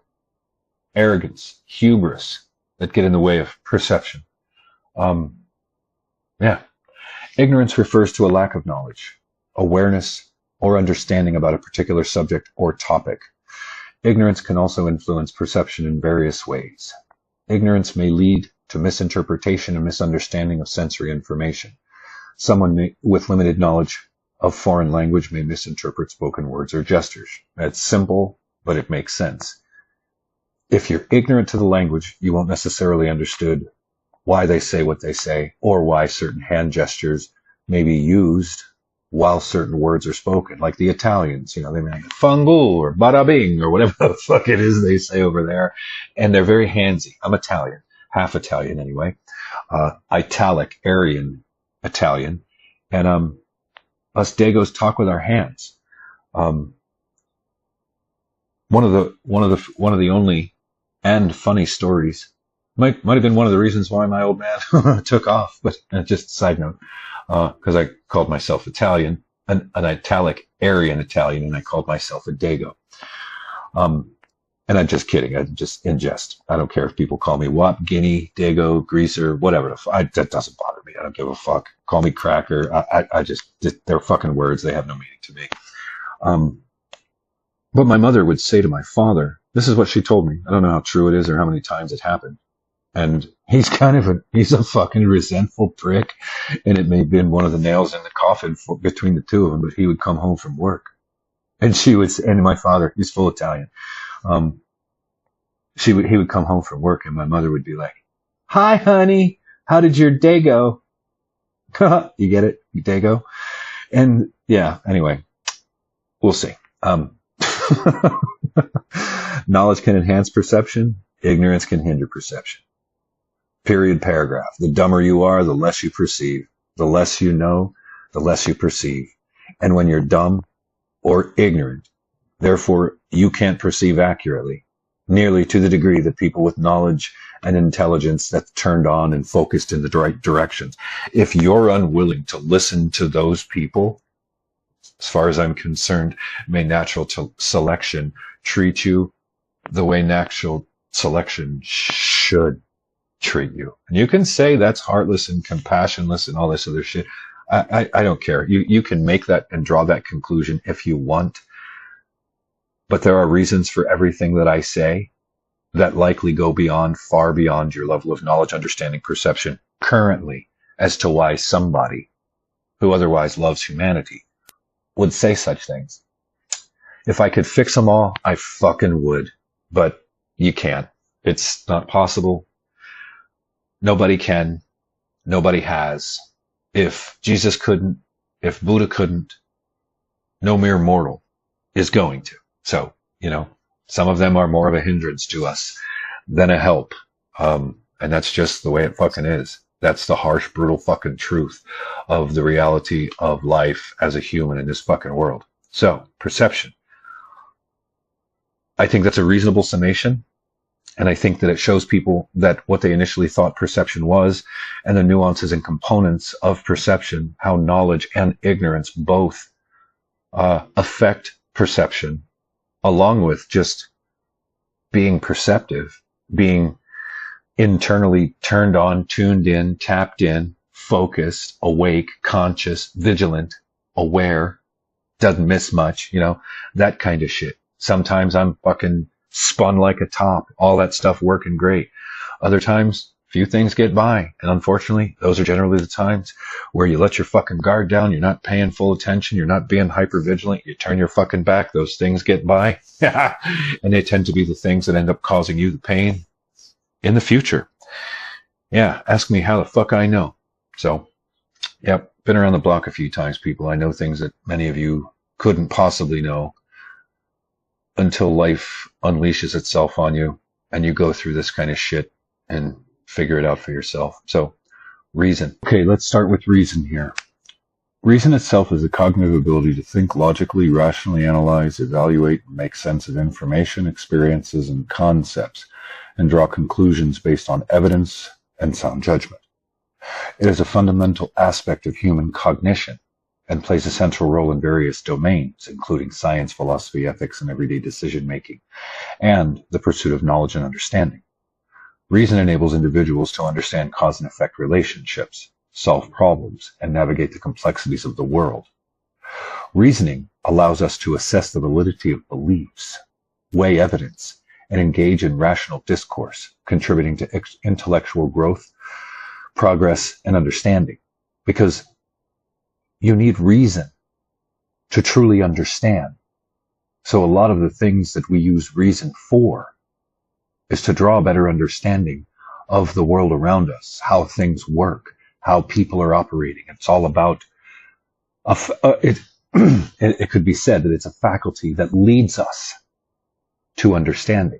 arrogance, hubris that get in the way of perception. Ignorance refers to a lack of knowledge, awareness, or understanding about a particular subject or topic. Ignorance can also influence perception in various ways. Ignorance may lead to misinterpretation and misunderstanding of sensory information. Someone with limited knowledge of foreign language may misinterpret spoken words or gestures. That's simple, but it makes sense. If you're ignorant to the language, you won't necessarily understood why they say what they say or why certain hand gestures may be used while certain words are spoken. Like the Italians, they may like fungu or bada bing or whatever the fuck it is they say over there. And they're very handsy. I'm Italian, half Italian anyway. Italic, Aryan Italian. And us Dagos talk with our hands. One of the only and funny stories might have been one of the reasons why my old man took off, but just a side note, because I called myself Italian, an Italic Aryan Italian, and I called myself a Dago. And I'm just kidding. I'm just in jest. I don't care if people call me Wop, Guinea, Dago, Greaser, whatever. That doesn't bother me. I don't give a fuck. Call me Cracker. They're fucking words. They have no meaning to me. But my mother would say to my father, this is what she told me. I don't know how true it is or how many times it happened. And he's a fucking resentful prick. And it may have been one of the nails in the coffin between the two of them, but he would come home from work. And and my father, he's full Italian. He would come home from work and my mother would be like, "Hi, honey. How did your day go?" You get it? Your day go? And yeah, anyway, we'll see. Knowledge can enhance perception. Ignorance can hinder perception. Period, paragraph. The dumber you are, the less you perceive. The less you know, the less you perceive. And when you're dumb or ignorant, therefore you can't perceive accurately, nearly to the degree that people with knowledge and intelligence that's turned on and focused in the right directions. If you're unwilling to listen to those people, as far as I'm concerned, may natural selection treat you the way natural selection should treat you. And you can say that's heartless and compassionless and all this other shit. I don't care. You can make that and draw that conclusion if you want. But there are reasons for everything that I say that likely go far beyond your level of knowledge, understanding, perception currently as to why somebody who otherwise loves humanity would say such things. If I could fix them all, I fucking would. But you can't. It's not possible. Nobody can. Nobody has. If Jesus couldn't, if Buddha couldn't, no mere mortal is going to. So, some of them are more of a hindrance to us than a help. And that's just the way it fucking is. That's the harsh, brutal fucking truth of the reality of life as a human in this fucking world. So, perception. I think that's a reasonable summation. And I think that it shows people that what they initially thought perception was and the nuances and components of perception, how knowledge and ignorance both affect perception, along with just being perceptive, being internally turned on, tuned in, tapped in, focused, awake, conscious, vigilant, aware, doesn't miss much, that kind of shit. Sometimes I'm fucking spun like a top, all that stuff working great. Other times, few things get by. And unfortunately, those are generally the times where you let your fucking guard down, you're not paying full attention, you're not being hyper vigilant, you turn your fucking back, those things get by. And they tend to be the things that end up causing you the pain in the future. Yeah, ask me how the fuck I know. So, yep, been around the block a few times, people. I know things that many of you couldn't possibly know until life unleashes itself on you and you go through this kind of shit and figure it out for yourself. So, reason. Okay, let's start with reason here. Reason itself is the cognitive ability to think logically, rationally analyze, evaluate, and make sense of information, experiences, and concepts, and draw conclusions based on evidence and sound judgment. It is a fundamental aspect of human cognition and plays a central role in various domains, including science, philosophy, ethics, and everyday decision-making, and the pursuit of knowledge and understanding. Reason enables individuals to understand cause and effect relationships, solve problems, and navigate the complexities of the world. Reasoning allows us to assess the validity of beliefs, weigh evidence, and engage in rational discourse, contributing to intellectual growth, progress, and understanding. Because you need reason to truly understand. So a lot of the things that we use reason for is to draw a better understanding of the world around us, how things work, how people are operating. It's all about, it could be said that it's a faculty that leads us to understanding.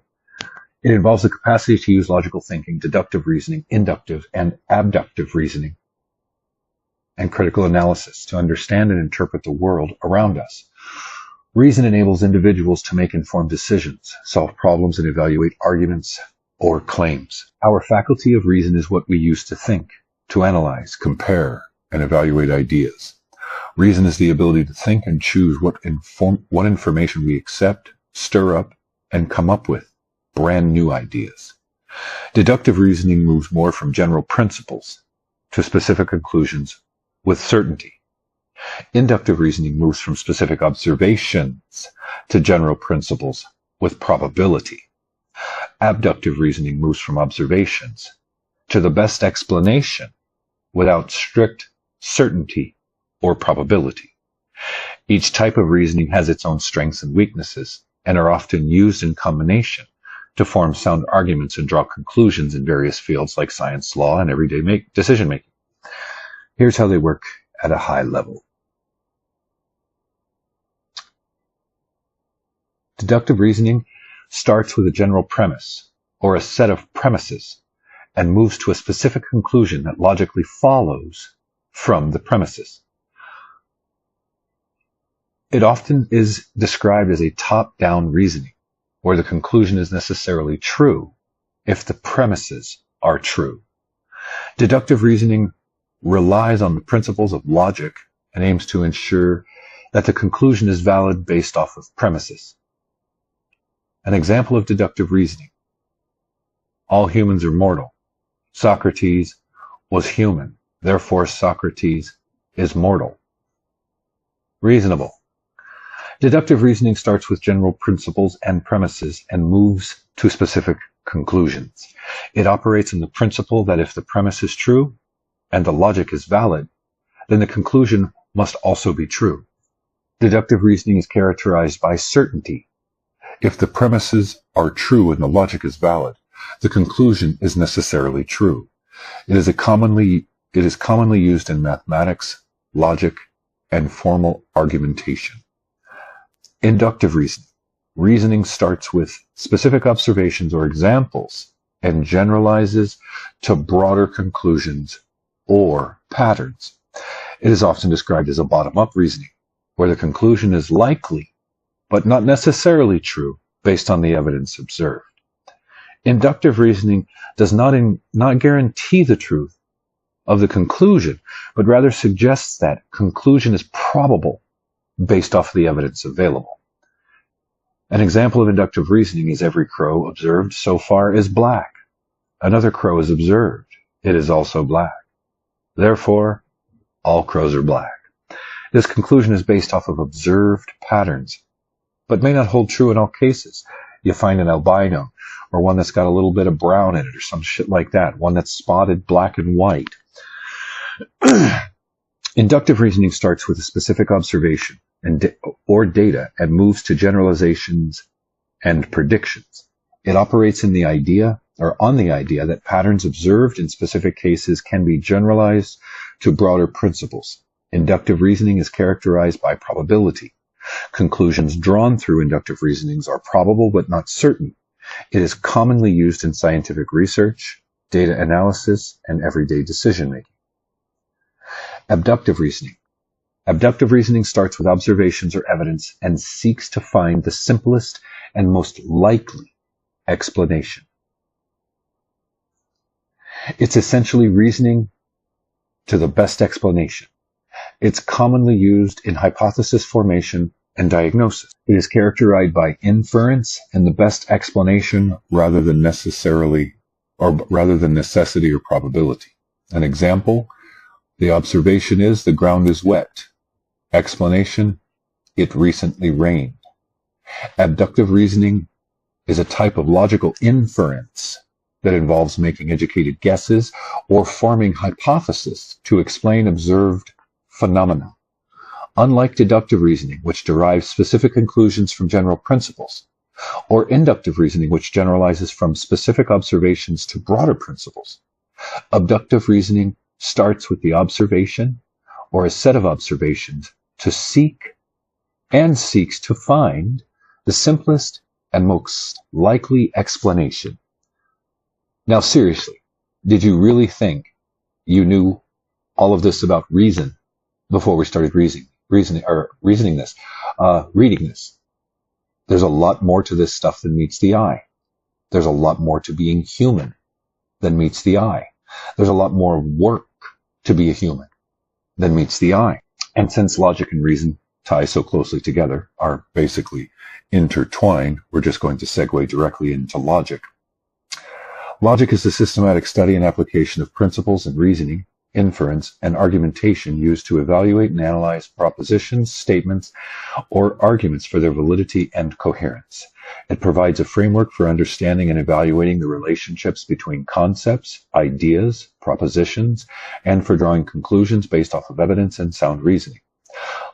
It involves the capacity to use logical thinking, deductive reasoning, inductive and abductive reasoning, and critical analysis to understand and interpret the world around us. Reason enables individuals to make informed decisions, solve problems, and evaluate arguments or claims. Our faculty of reason is what we use to think, to analyze, compare, and evaluate ideas. Reason is the ability to think and choose what information we accept, stir up, and come up with brand new ideas. Deductive reasoning moves more from general principles to specific conclusions with certainty. Inductive reasoning moves from specific observations to general principles with probability. Abductive reasoning moves from observations to the best explanation without strict certainty or probability. Each type of reasoning has its own strengths and weaknesses and are often used in combination to form sound arguments and draw conclusions in various fields like science, law, and everyday decision-making. Here's how they work at a high level. Deductive reasoning starts with a general premise or a set of premises and moves to a specific conclusion that logically follows from the premises. It often is described as a top-down reasoning, where the conclusion is necessarily true if the premises are true. Deductive reasoning relies on the principles of logic and aims to ensure that the conclusion is valid based off of premises. An example of deductive reasoning. All humans are mortal. Socrates was human. Therefore, Socrates is mortal. Reasonable. Deductive reasoning starts with general principles and premises and moves to specific conclusions. It operates on the principle that if the premise is true and the logic is valid, then the conclusion must also be true. Deductive reasoning is characterized by certainty. If the premises are true and the logic is valid, the conclusion is necessarily true. It is commonly used in mathematics, logic, and formal argumentation. Inductive reasoning. Reasoning starts with specific observations or examples and generalizes to broader conclusions or patterns. It is often described as a bottom-up reasoning, where the conclusion is likely, but not necessarily true, based on the evidence observed. Inductive reasoning does not guarantee the truth of the conclusion, but rather suggests that conclusion is probable based off the evidence available. An example of inductive reasoning is every crow observed so far is black. Another crow is observed. It is also black. Therefore, all crows are black. This conclusion is based off of observed patterns, but may not hold true in all cases. You find an albino, or one that's got a little bit of brown in it, or some shit like that, one that's spotted black and white. Inductive reasoning starts with a specific observation or data and moves to generalizations and predictions. It operates on the idea that patterns observed in specific cases can be generalized to broader principles. Inductive reasoning is characterized by probability. Conclusions drawn through inductive reasonings are probable but not certain. It is commonly used in scientific research, data analysis, and everyday decision-making. Abductive reasoning. Abductive reasoning starts with observations or evidence and seeks to find the simplest and most likely explanation. It's essentially reasoning to the best explanation. It's commonly used in hypothesis formation and diagnosis. It is characterized by inference and the best explanation rather than necessity or probability. An example, the observation is the ground is wet. Explanation, it recently rained. Abductive reasoning is a type of logical inference that involves making educated guesses or forming hypotheses to explain observed phenomena. Unlike deductive reasoning, which derives specific conclusions from general principles, or inductive reasoning, which generalizes from specific observations to broader principles, abductive reasoning starts with the observation or a set of observations to seeks to find the simplest and most likely explanation. Now, seriously, did you really think you knew all of this about reason before we started reading this? There's a lot more to this stuff than meets the eye. There's a lot more to being human than meets the eye. There's a lot more work to be a human than meets the eye. And since logic and reason tie so closely together, are basically intertwined, we're just going to segue directly into logic. Logic is the systematic study and application of principles in reasoning, inference, and argumentation used to evaluate and analyze propositions, statements, or arguments for their validity and coherence. It provides a framework for understanding and evaluating the relationships between concepts, ideas, propositions, and for drawing conclusions based off of evidence and sound reasoning.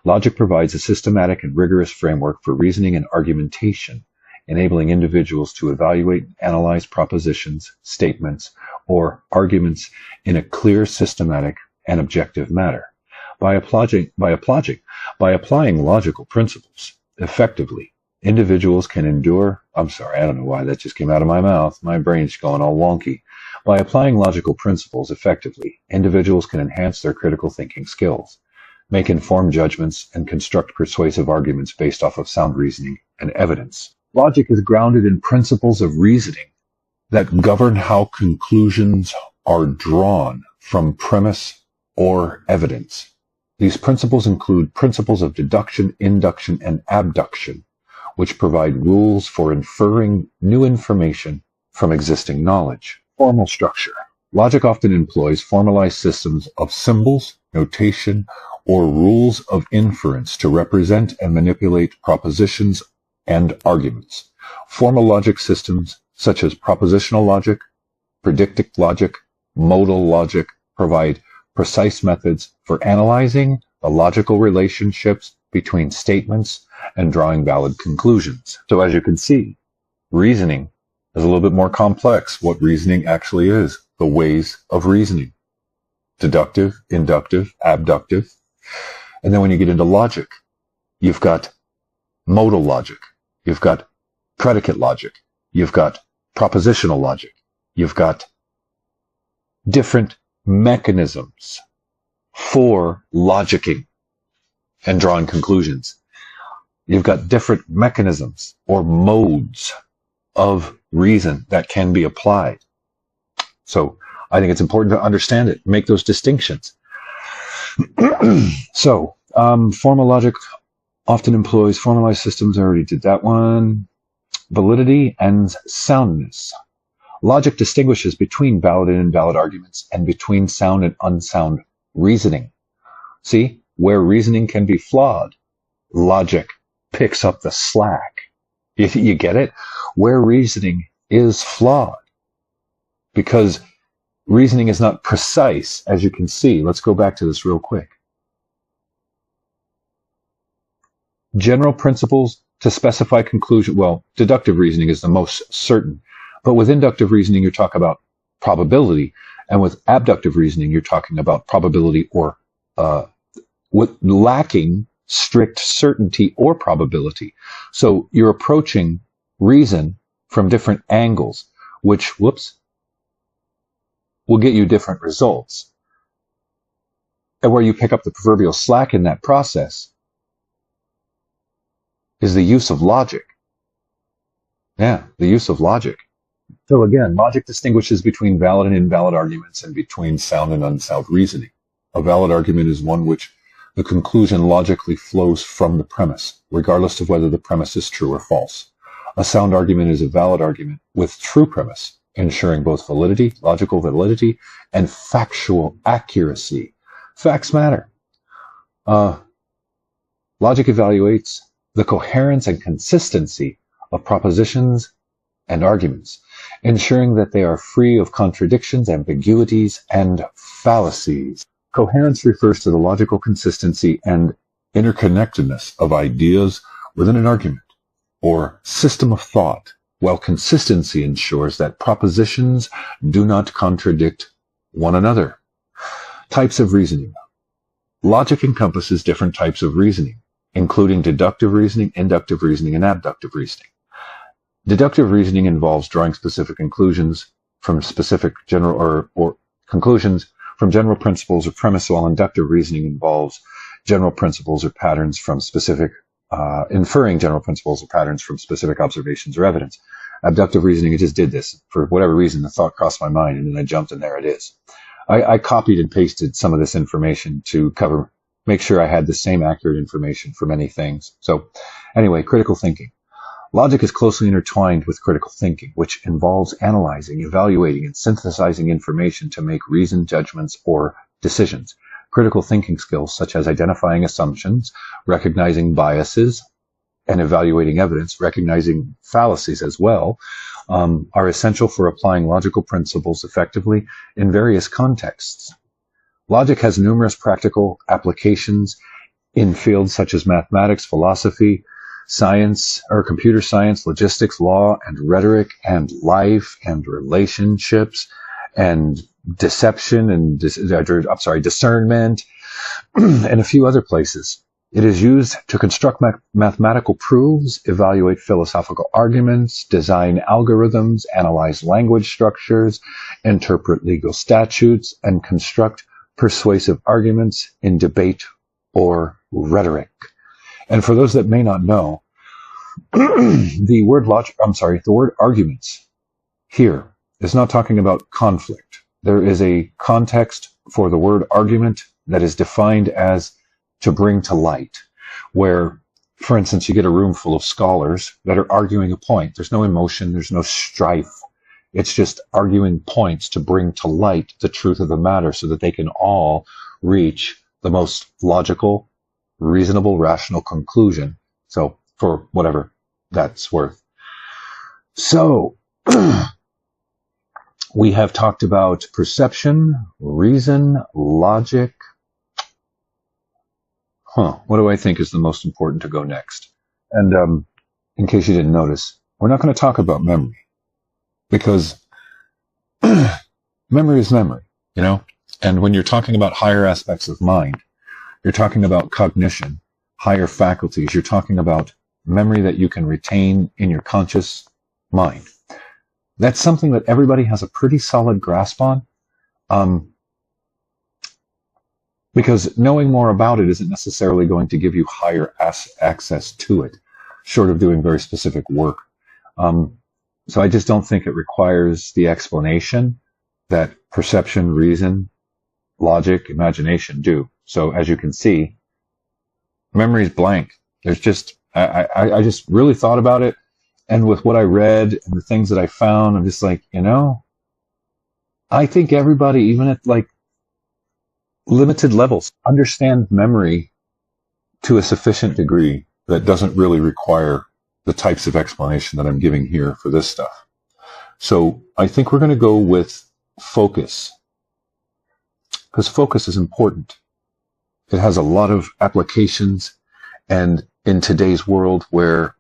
Logic provides a systematic and rigorous framework for reasoning and argumentation, enabling individuals to evaluate and analyze propositions, statements, or arguments in a clear, systematic, and objective manner. By applying logical principles effectively, individuals can endure, I don't know why that just came out of my mouth, my brain's going all wonky. By applying logical principles effectively, individuals can enhance their critical thinking skills, make informed judgments, and construct persuasive arguments based off of sound reasoning and evidence. Logic is grounded in principles of reasoning that govern how conclusions are drawn from premise or evidence. These principles include principles of deduction, induction, and abduction, which provide rules for inferring new information from existing knowledge. Formal structure. Logic often employs formalized systems of symbols, notation, or rules of inference to represent and manipulate propositions and arguments. Formal logic systems such as propositional logic, predictive logic, modal logic provide precise methods for analyzing the logical relationships between statements and drawing valid conclusions. So as you can see, reasoning is a little bit more complex. What reasoning actually is, the ways of reasoning. Deductive, inductive, abductive. And then when you get into logic, you've got modal logic. You've got predicate logic. You've got propositional logic. You've got different mechanisms for logicking and drawing conclusions. You've got different mechanisms or modes of reason that can be applied. So I think it's important to understand it, make those distinctions. So, formal logic often employs formalized systems. I already did that one. Validity and soundness. Logic distinguishes between valid and invalid arguments and between sound and unsound reasoning. See, where reasoning can be flawed, logic picks up the slack. You get it? Where reasoning is flawed. Because reasoning is not precise, as you can see. Let's go back to this real quick. General principles to specify conclusion. Well, deductive reasoning is the most certain. But with inductive reasoning, you're talking about probability. And with abductive reasoning, you're talking about probability or with lacking strict certainty or probability. So you're approaching reason from different angles, which, will get you different results. And where you pick up the proverbial slack in that process is the use of logic. Yeah, the use of logic. So again, logic distinguishes between valid and invalid arguments and between sound and unsound reasoning. A valid argument is one which the conclusion logically flows from the premise, regardless of whether the premise is true or false. A sound argument is a valid argument with true premise, ensuring both validity, logical validity, and factual accuracy. Facts matter. Logic evaluates the coherence and consistency of propositions and arguments, ensuring that they are free of contradictions, ambiguities, and fallacies. Coherence refers to the logical consistency and interconnectedness of ideas within an argument or system of thought, while consistency ensures that propositions do not contradict one another. Types of reasoning. Logic encompasses different types of reasoning, including deductive reasoning, inductive reasoning, and abductive reasoning. Deductive reasoning involves drawing specific conclusions from specific general or conclusions from general principles or premise, while inductive reasoning involves general principles or patterns from specific, inferring general principles or patterns from specific observations or evidence. Abductive reasoning, I just did this. For whatever reason, the thought crossed my mind, and then I jumped, and there it is. I copied and pasted some of this information to make sure I had the same accurate information for many things. So anyway, critical thinking. Logic is closely intertwined with critical thinking, which involves analyzing, evaluating, and synthesizing information to make reasoned judgments or decisions. Critical thinking skills such as identifying assumptions, recognizing biases, and evaluating evidence, recognizing fallacies as well, are essential for applying logical principles effectively in various contexts. Logic has numerous practical applications in fields such as mathematics, philosophy, science or computer science, logistics, law, and rhetoric, and life, and relationships, and deception, and discernment, and a few other places. It is used to construct mathematical proofs, evaluate philosophical arguments, design algorithms, analyze language structures, interpret legal statutes, and construct persuasive arguments in debate or rhetoric. And for those that may not know, the word arguments here is not talking about conflict. There is a context for the word argument that is defined as to bring to light, where, for instance, you get a room full of scholars that are arguing a point. There's no emotion, there's no strife. It's just arguing points to bring to light the truth of the matter so that they can all reach the most logical, reasonable, rational conclusion. So, for whatever that's worth. So, we have talked about perception, reason, logic. What do I think is the most important to go next? And in case you didn't notice, we're not going to talk about memory, because memory is memory, you know? And when you're talking about higher aspects of mind, you're talking about cognition, higher faculties. You're talking about memory that you can retain in your conscious mind. That's something that everybody has a pretty solid grasp on, because knowing more about it isn't necessarily going to give you higher access to it, short of doing very specific work. So I just don't think it requires the explanation that perception, reason, logic, imagination do. So as you can see, memory is blank. There's just, I just really thought about it. And with what I read and the things that I found, I'm just like, I think everybody, even at like limited levels. Understand memory to a sufficient degree that doesn't really require the types of explanation that I'm giving here for this stuff. So I think we're going to go with focus, because focus is important. It has a lot of applications, and in today's world where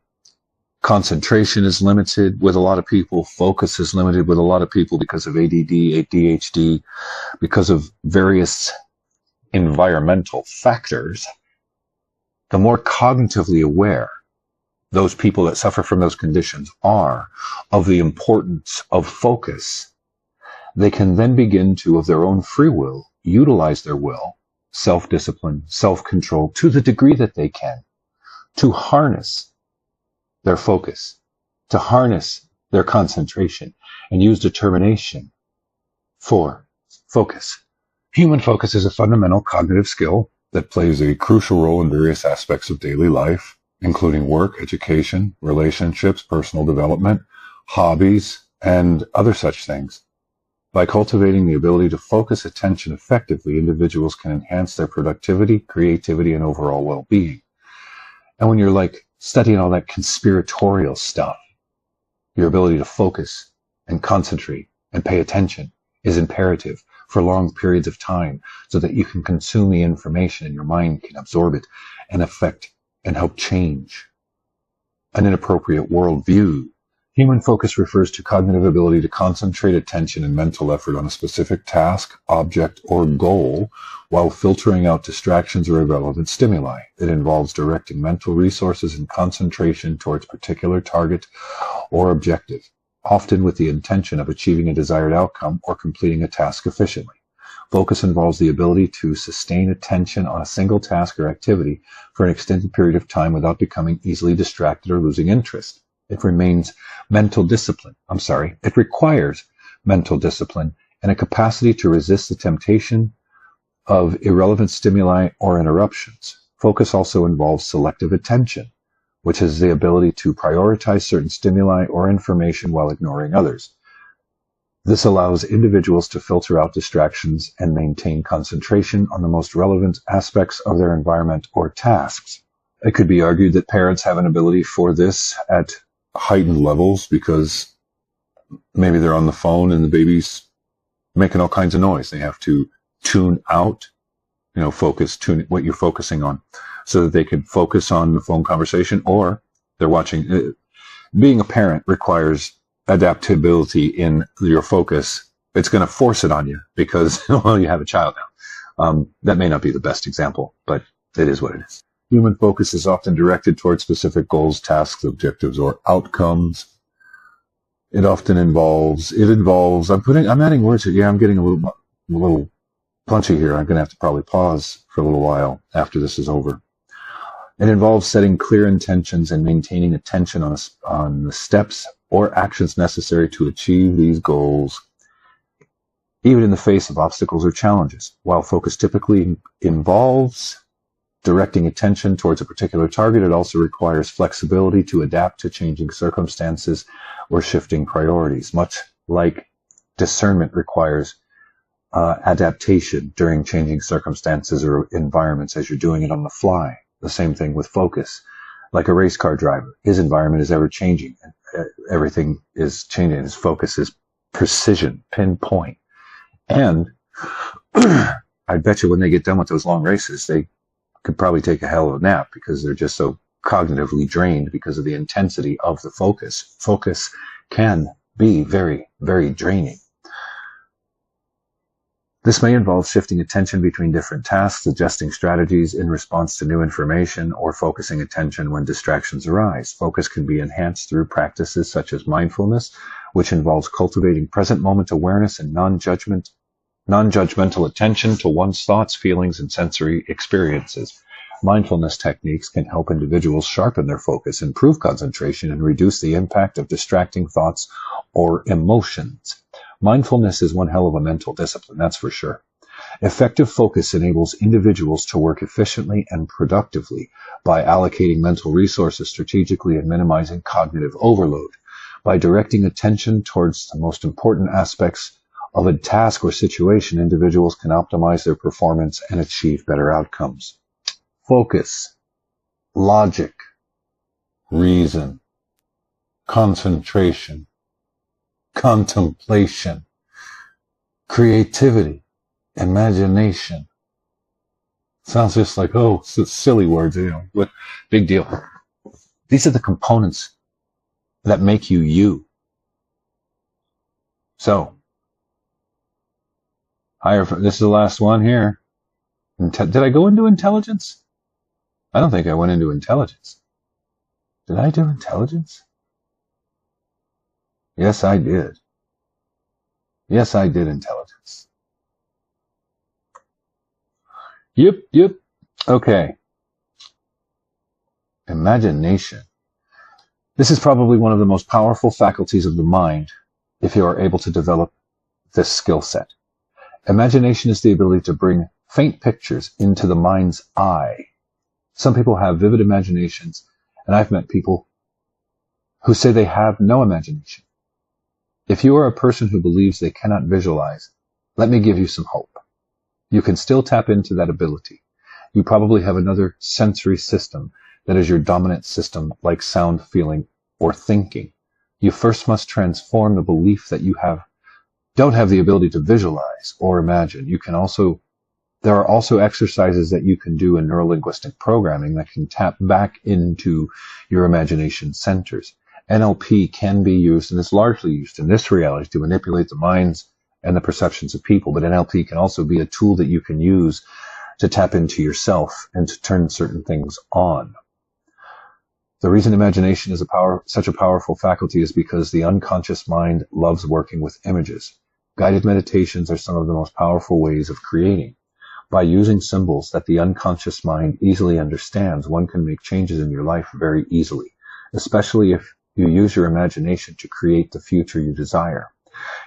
concentration is limited with a lot of people, focus is limited with a lot of people because of ADD, ADHD, because of various environmental factors, the more cognitively aware those people that suffer from those conditions are of the importance of focus, they can then begin to, of their own free will, utilize their will, self-discipline, self-control, to the degree that they can, to harness their focus, to harness their concentration, and use determination for focus. Human focus is a fundamental cognitive skill that plays a crucial role in various aspects of daily life, including work, education, relationships, personal development, hobbies, and other such things. By cultivating the ability to focus attention effectively, individuals can enhance their productivity, creativity, and overall well-being. And when you're like studying all that conspiratorial stuff, your ability to focus and concentrate and pay attention is imperative for long periods of time so that you can consume the information and your mind can absorb it and affect and help change an inappropriate worldview. Human focus refers to cognitive ability to concentrate attention and mental effort on a specific task, object, or goal while filtering out distractions or irrelevant stimuli. It involves directing mental resources and concentration towards a particular target or objective, often with the intention of achieving a desired outcome or completing a task efficiently. Focus involves the ability to sustain attention on a single task or activity for an extended period of time without becoming easily distracted or losing interest. It requires mental discipline and a capacity to resist the temptation of irrelevant stimuli or interruptions. Focus also involves selective attention, which is the ability to prioritize certain stimuli or information while ignoring others. This allows individuals to filter out distractions and maintain concentration on the most relevant aspects of their environment or tasks. It could be argued that parents have an ability for this at heightened levels because maybe they're on the phone and the baby's making all kinds of noise. They have to tune out, tune what you're focusing on so that they can focus on the phone conversation, or they're watching. Being a parent requires adaptability in your focus. It's going to force it on you because, well, you have a child now. That may not be the best example, but it is what it is. Human focus is often directed towards specific goals, tasks, objectives, or outcomes. It involves, I'm adding words here. Yeah, I'm getting a little punchy here. I'm going to have to probably pause for a little while after this is over. It involves setting clear intentions and maintaining attention on the steps or actions necessary to achieve these goals, even in the face of obstacles or challenges. While focus typically involves directing attention towards a particular target, it also requires flexibility to adapt to changing circumstances or shifting priorities. Much like discernment requires adaptation during changing circumstances or environments as you're doing it on the fly. The same thing with focus. Like a race car driver, his environment is ever changing. Everything is changing. His focus is precision, pinpoint. And I bet you when they get done with those long races, they could probably take a hell of a nap because they're just so cognitively drained because of the intensity of the focus. Focus can be very, very draining. This may involve shifting attention between different tasks, adjusting strategies in response to new information, or focusing attention when distractions arise. Focus can be enhanced through practices such as mindfulness, which involves cultivating present moment awareness and non-judgmental attention to one's thoughts, feelings, and sensory experiences. Mindfulness techniques can help individuals sharpen their focus, improve concentration, and reduce the impact of distracting thoughts or emotions. Mindfulness is one hell of a mental discipline, that's for sure. Effective focus enables individuals to work efficiently and productively by allocating mental resources strategically and minimizing cognitive overload. By directing attention towards the most important aspects of a task or situation, individuals can optimize their performance and achieve better outcomes. Focus, logic, reason, concentration, contemplation, creativity, imagination. Sounds just like, oh, silly words, but big deal. These are the components that make you you. So, this is the last one here. Did I go into intelligence? I don't think I went into intelligence. Did I do intelligence? Yes, I did. Yes, I did intelligence. Yep. Okay. Imagination. This is probably one of the most powerful faculties of the mind if you are able to develop this skill set. Imagination is the ability to bring faint pictures into the mind's eye. Some people have vivid imaginations, and I've met people who say they have no imagination. If you are a person who believes they cannot visualize, let me give you some hope. You can still tap into that ability. You probably have another sensory system that is your dominant system, like sound, feeling, or thinking. You first must transform the belief that you don't have the ability to visualize or imagine. There are also exercises that you can do in neurolinguistic programming that can tap back into your imagination centers. NLP can be used, and is largely used in this reality, to manipulate the minds and the perceptions of people. But NLP can also be a tool that you can use to tap into yourself and to turn certain things on. The reason imagination is such a powerful faculty is because the unconscious mind loves working with images. Guided meditations are some of the most powerful ways of creating. By using symbols that the unconscious mind easily understands, one can make changes in your life very easily, especially if you use your imagination to create the future you desire.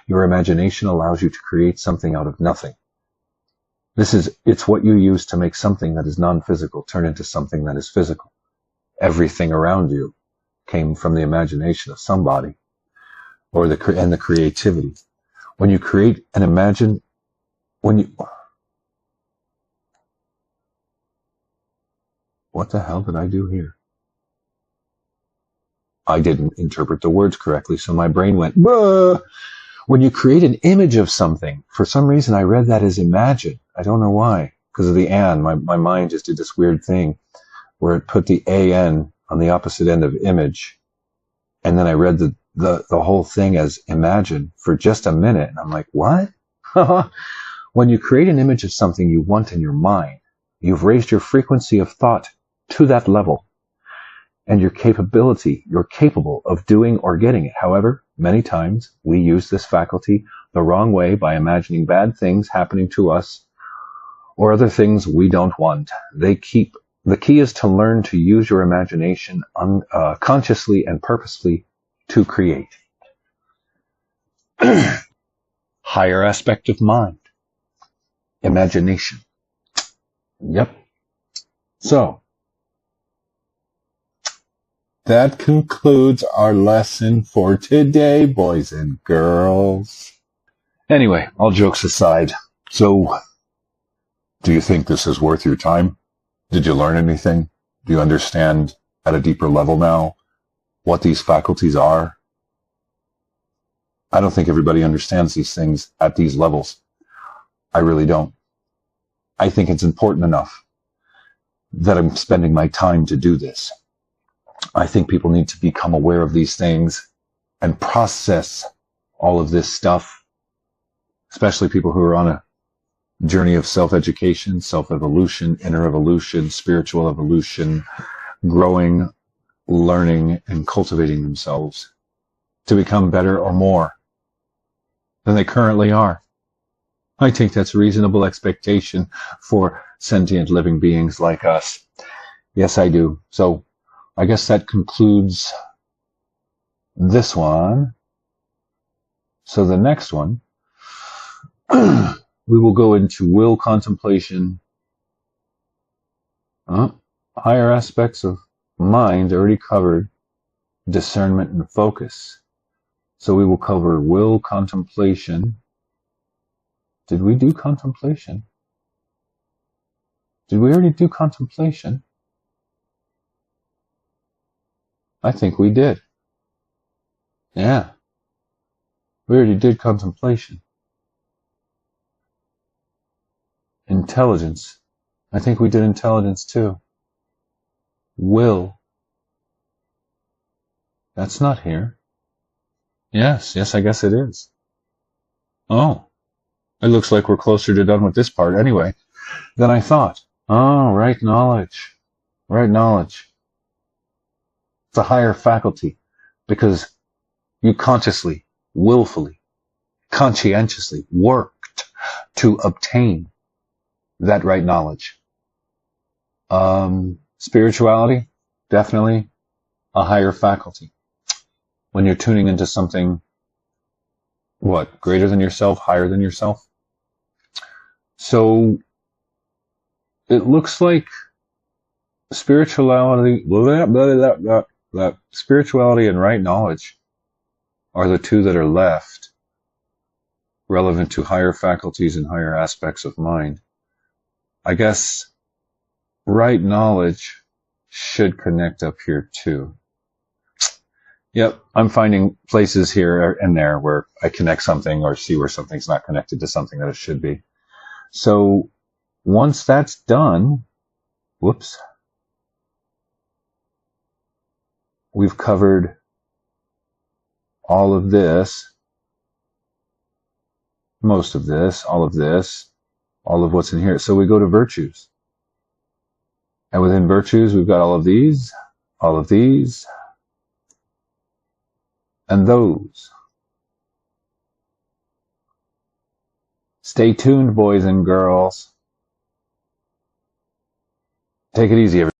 Your imagination allows you to create something out of nothing. It's what you use to make something that is non-physical turn into something that is physical. Everything around you came from the imagination of somebody, and the creativity. When you create and imagine, what the hell did I do here? I didn't interpret the words correctly, so my brain went, bruh. When you create an image of something, for some reason I read that as imagine. I don't know why, because of the and. My mind just did this weird thing where it put the an on the opposite end of image, and then I read the whole thing as imagine for just a minute, and I'm like, what? When you create an image of something you want in your mind, you've raised your frequency of thought to that level, and you're capable of doing or getting it. However, many times we use this faculty the wrong way by imagining bad things happening to us or other things we don't want. The key is to learn to use your imagination consciously and purposefully to create. Higher aspect of mind. Imagination. Yep. So, that concludes our lesson for today, boys and girls. Anyway, all jokes aside, so do you think this is worth your time? Did you learn anything? Do you understand at a deeper level now what these faculties are? I don't think everybody understands these things at these levels. I really don't. I think it's important enough that I'm spending my time to do this. I think people need to become aware of these things and process all of this stuff, especially people who are on a journey of self-education, self-evolution, inner evolution, spiritual evolution, growing, learning, and cultivating themselves to become better or more than they currently are. I think that's a reasonable expectation for sentient living beings like us. Yes, I do. So I guess that concludes this one. So the next one, we will go into will, contemplation, higher aspects of mind, already covered, discernment and focus. So we will cover will, contemplation, Did we do contemplation? Did we already do contemplation? I think we did. Yeah. We already did contemplation. Intelligence. I think we did intelligence too. Will. That's not here. Yes, I guess it is. Oh. It looks like we're closer to done with this part anyway than I thought. Oh, right knowledge. Right knowledge. It's a higher faculty because you consciously, willfully, conscientiously worked to obtain that right knowledge. Spirituality, definitely a higher faculty. When you're tuning into something, what, greater than yourself, higher than yourself? So it looks like spirituality, spirituality and right knowledge are the two that are left relevant to higher faculties and higher aspects of mind. I guess right knowledge should connect up here too. Yep, I'm finding places here and there where I connect something or see where something's not connected to something that it should be. So once that's done, whoops, we've covered all of this, most of this, all of this, all of what's in here. So we go to virtues. And within virtues, we've got all of these, and those. Stay tuned, boys and girls. Take it easy, everybody.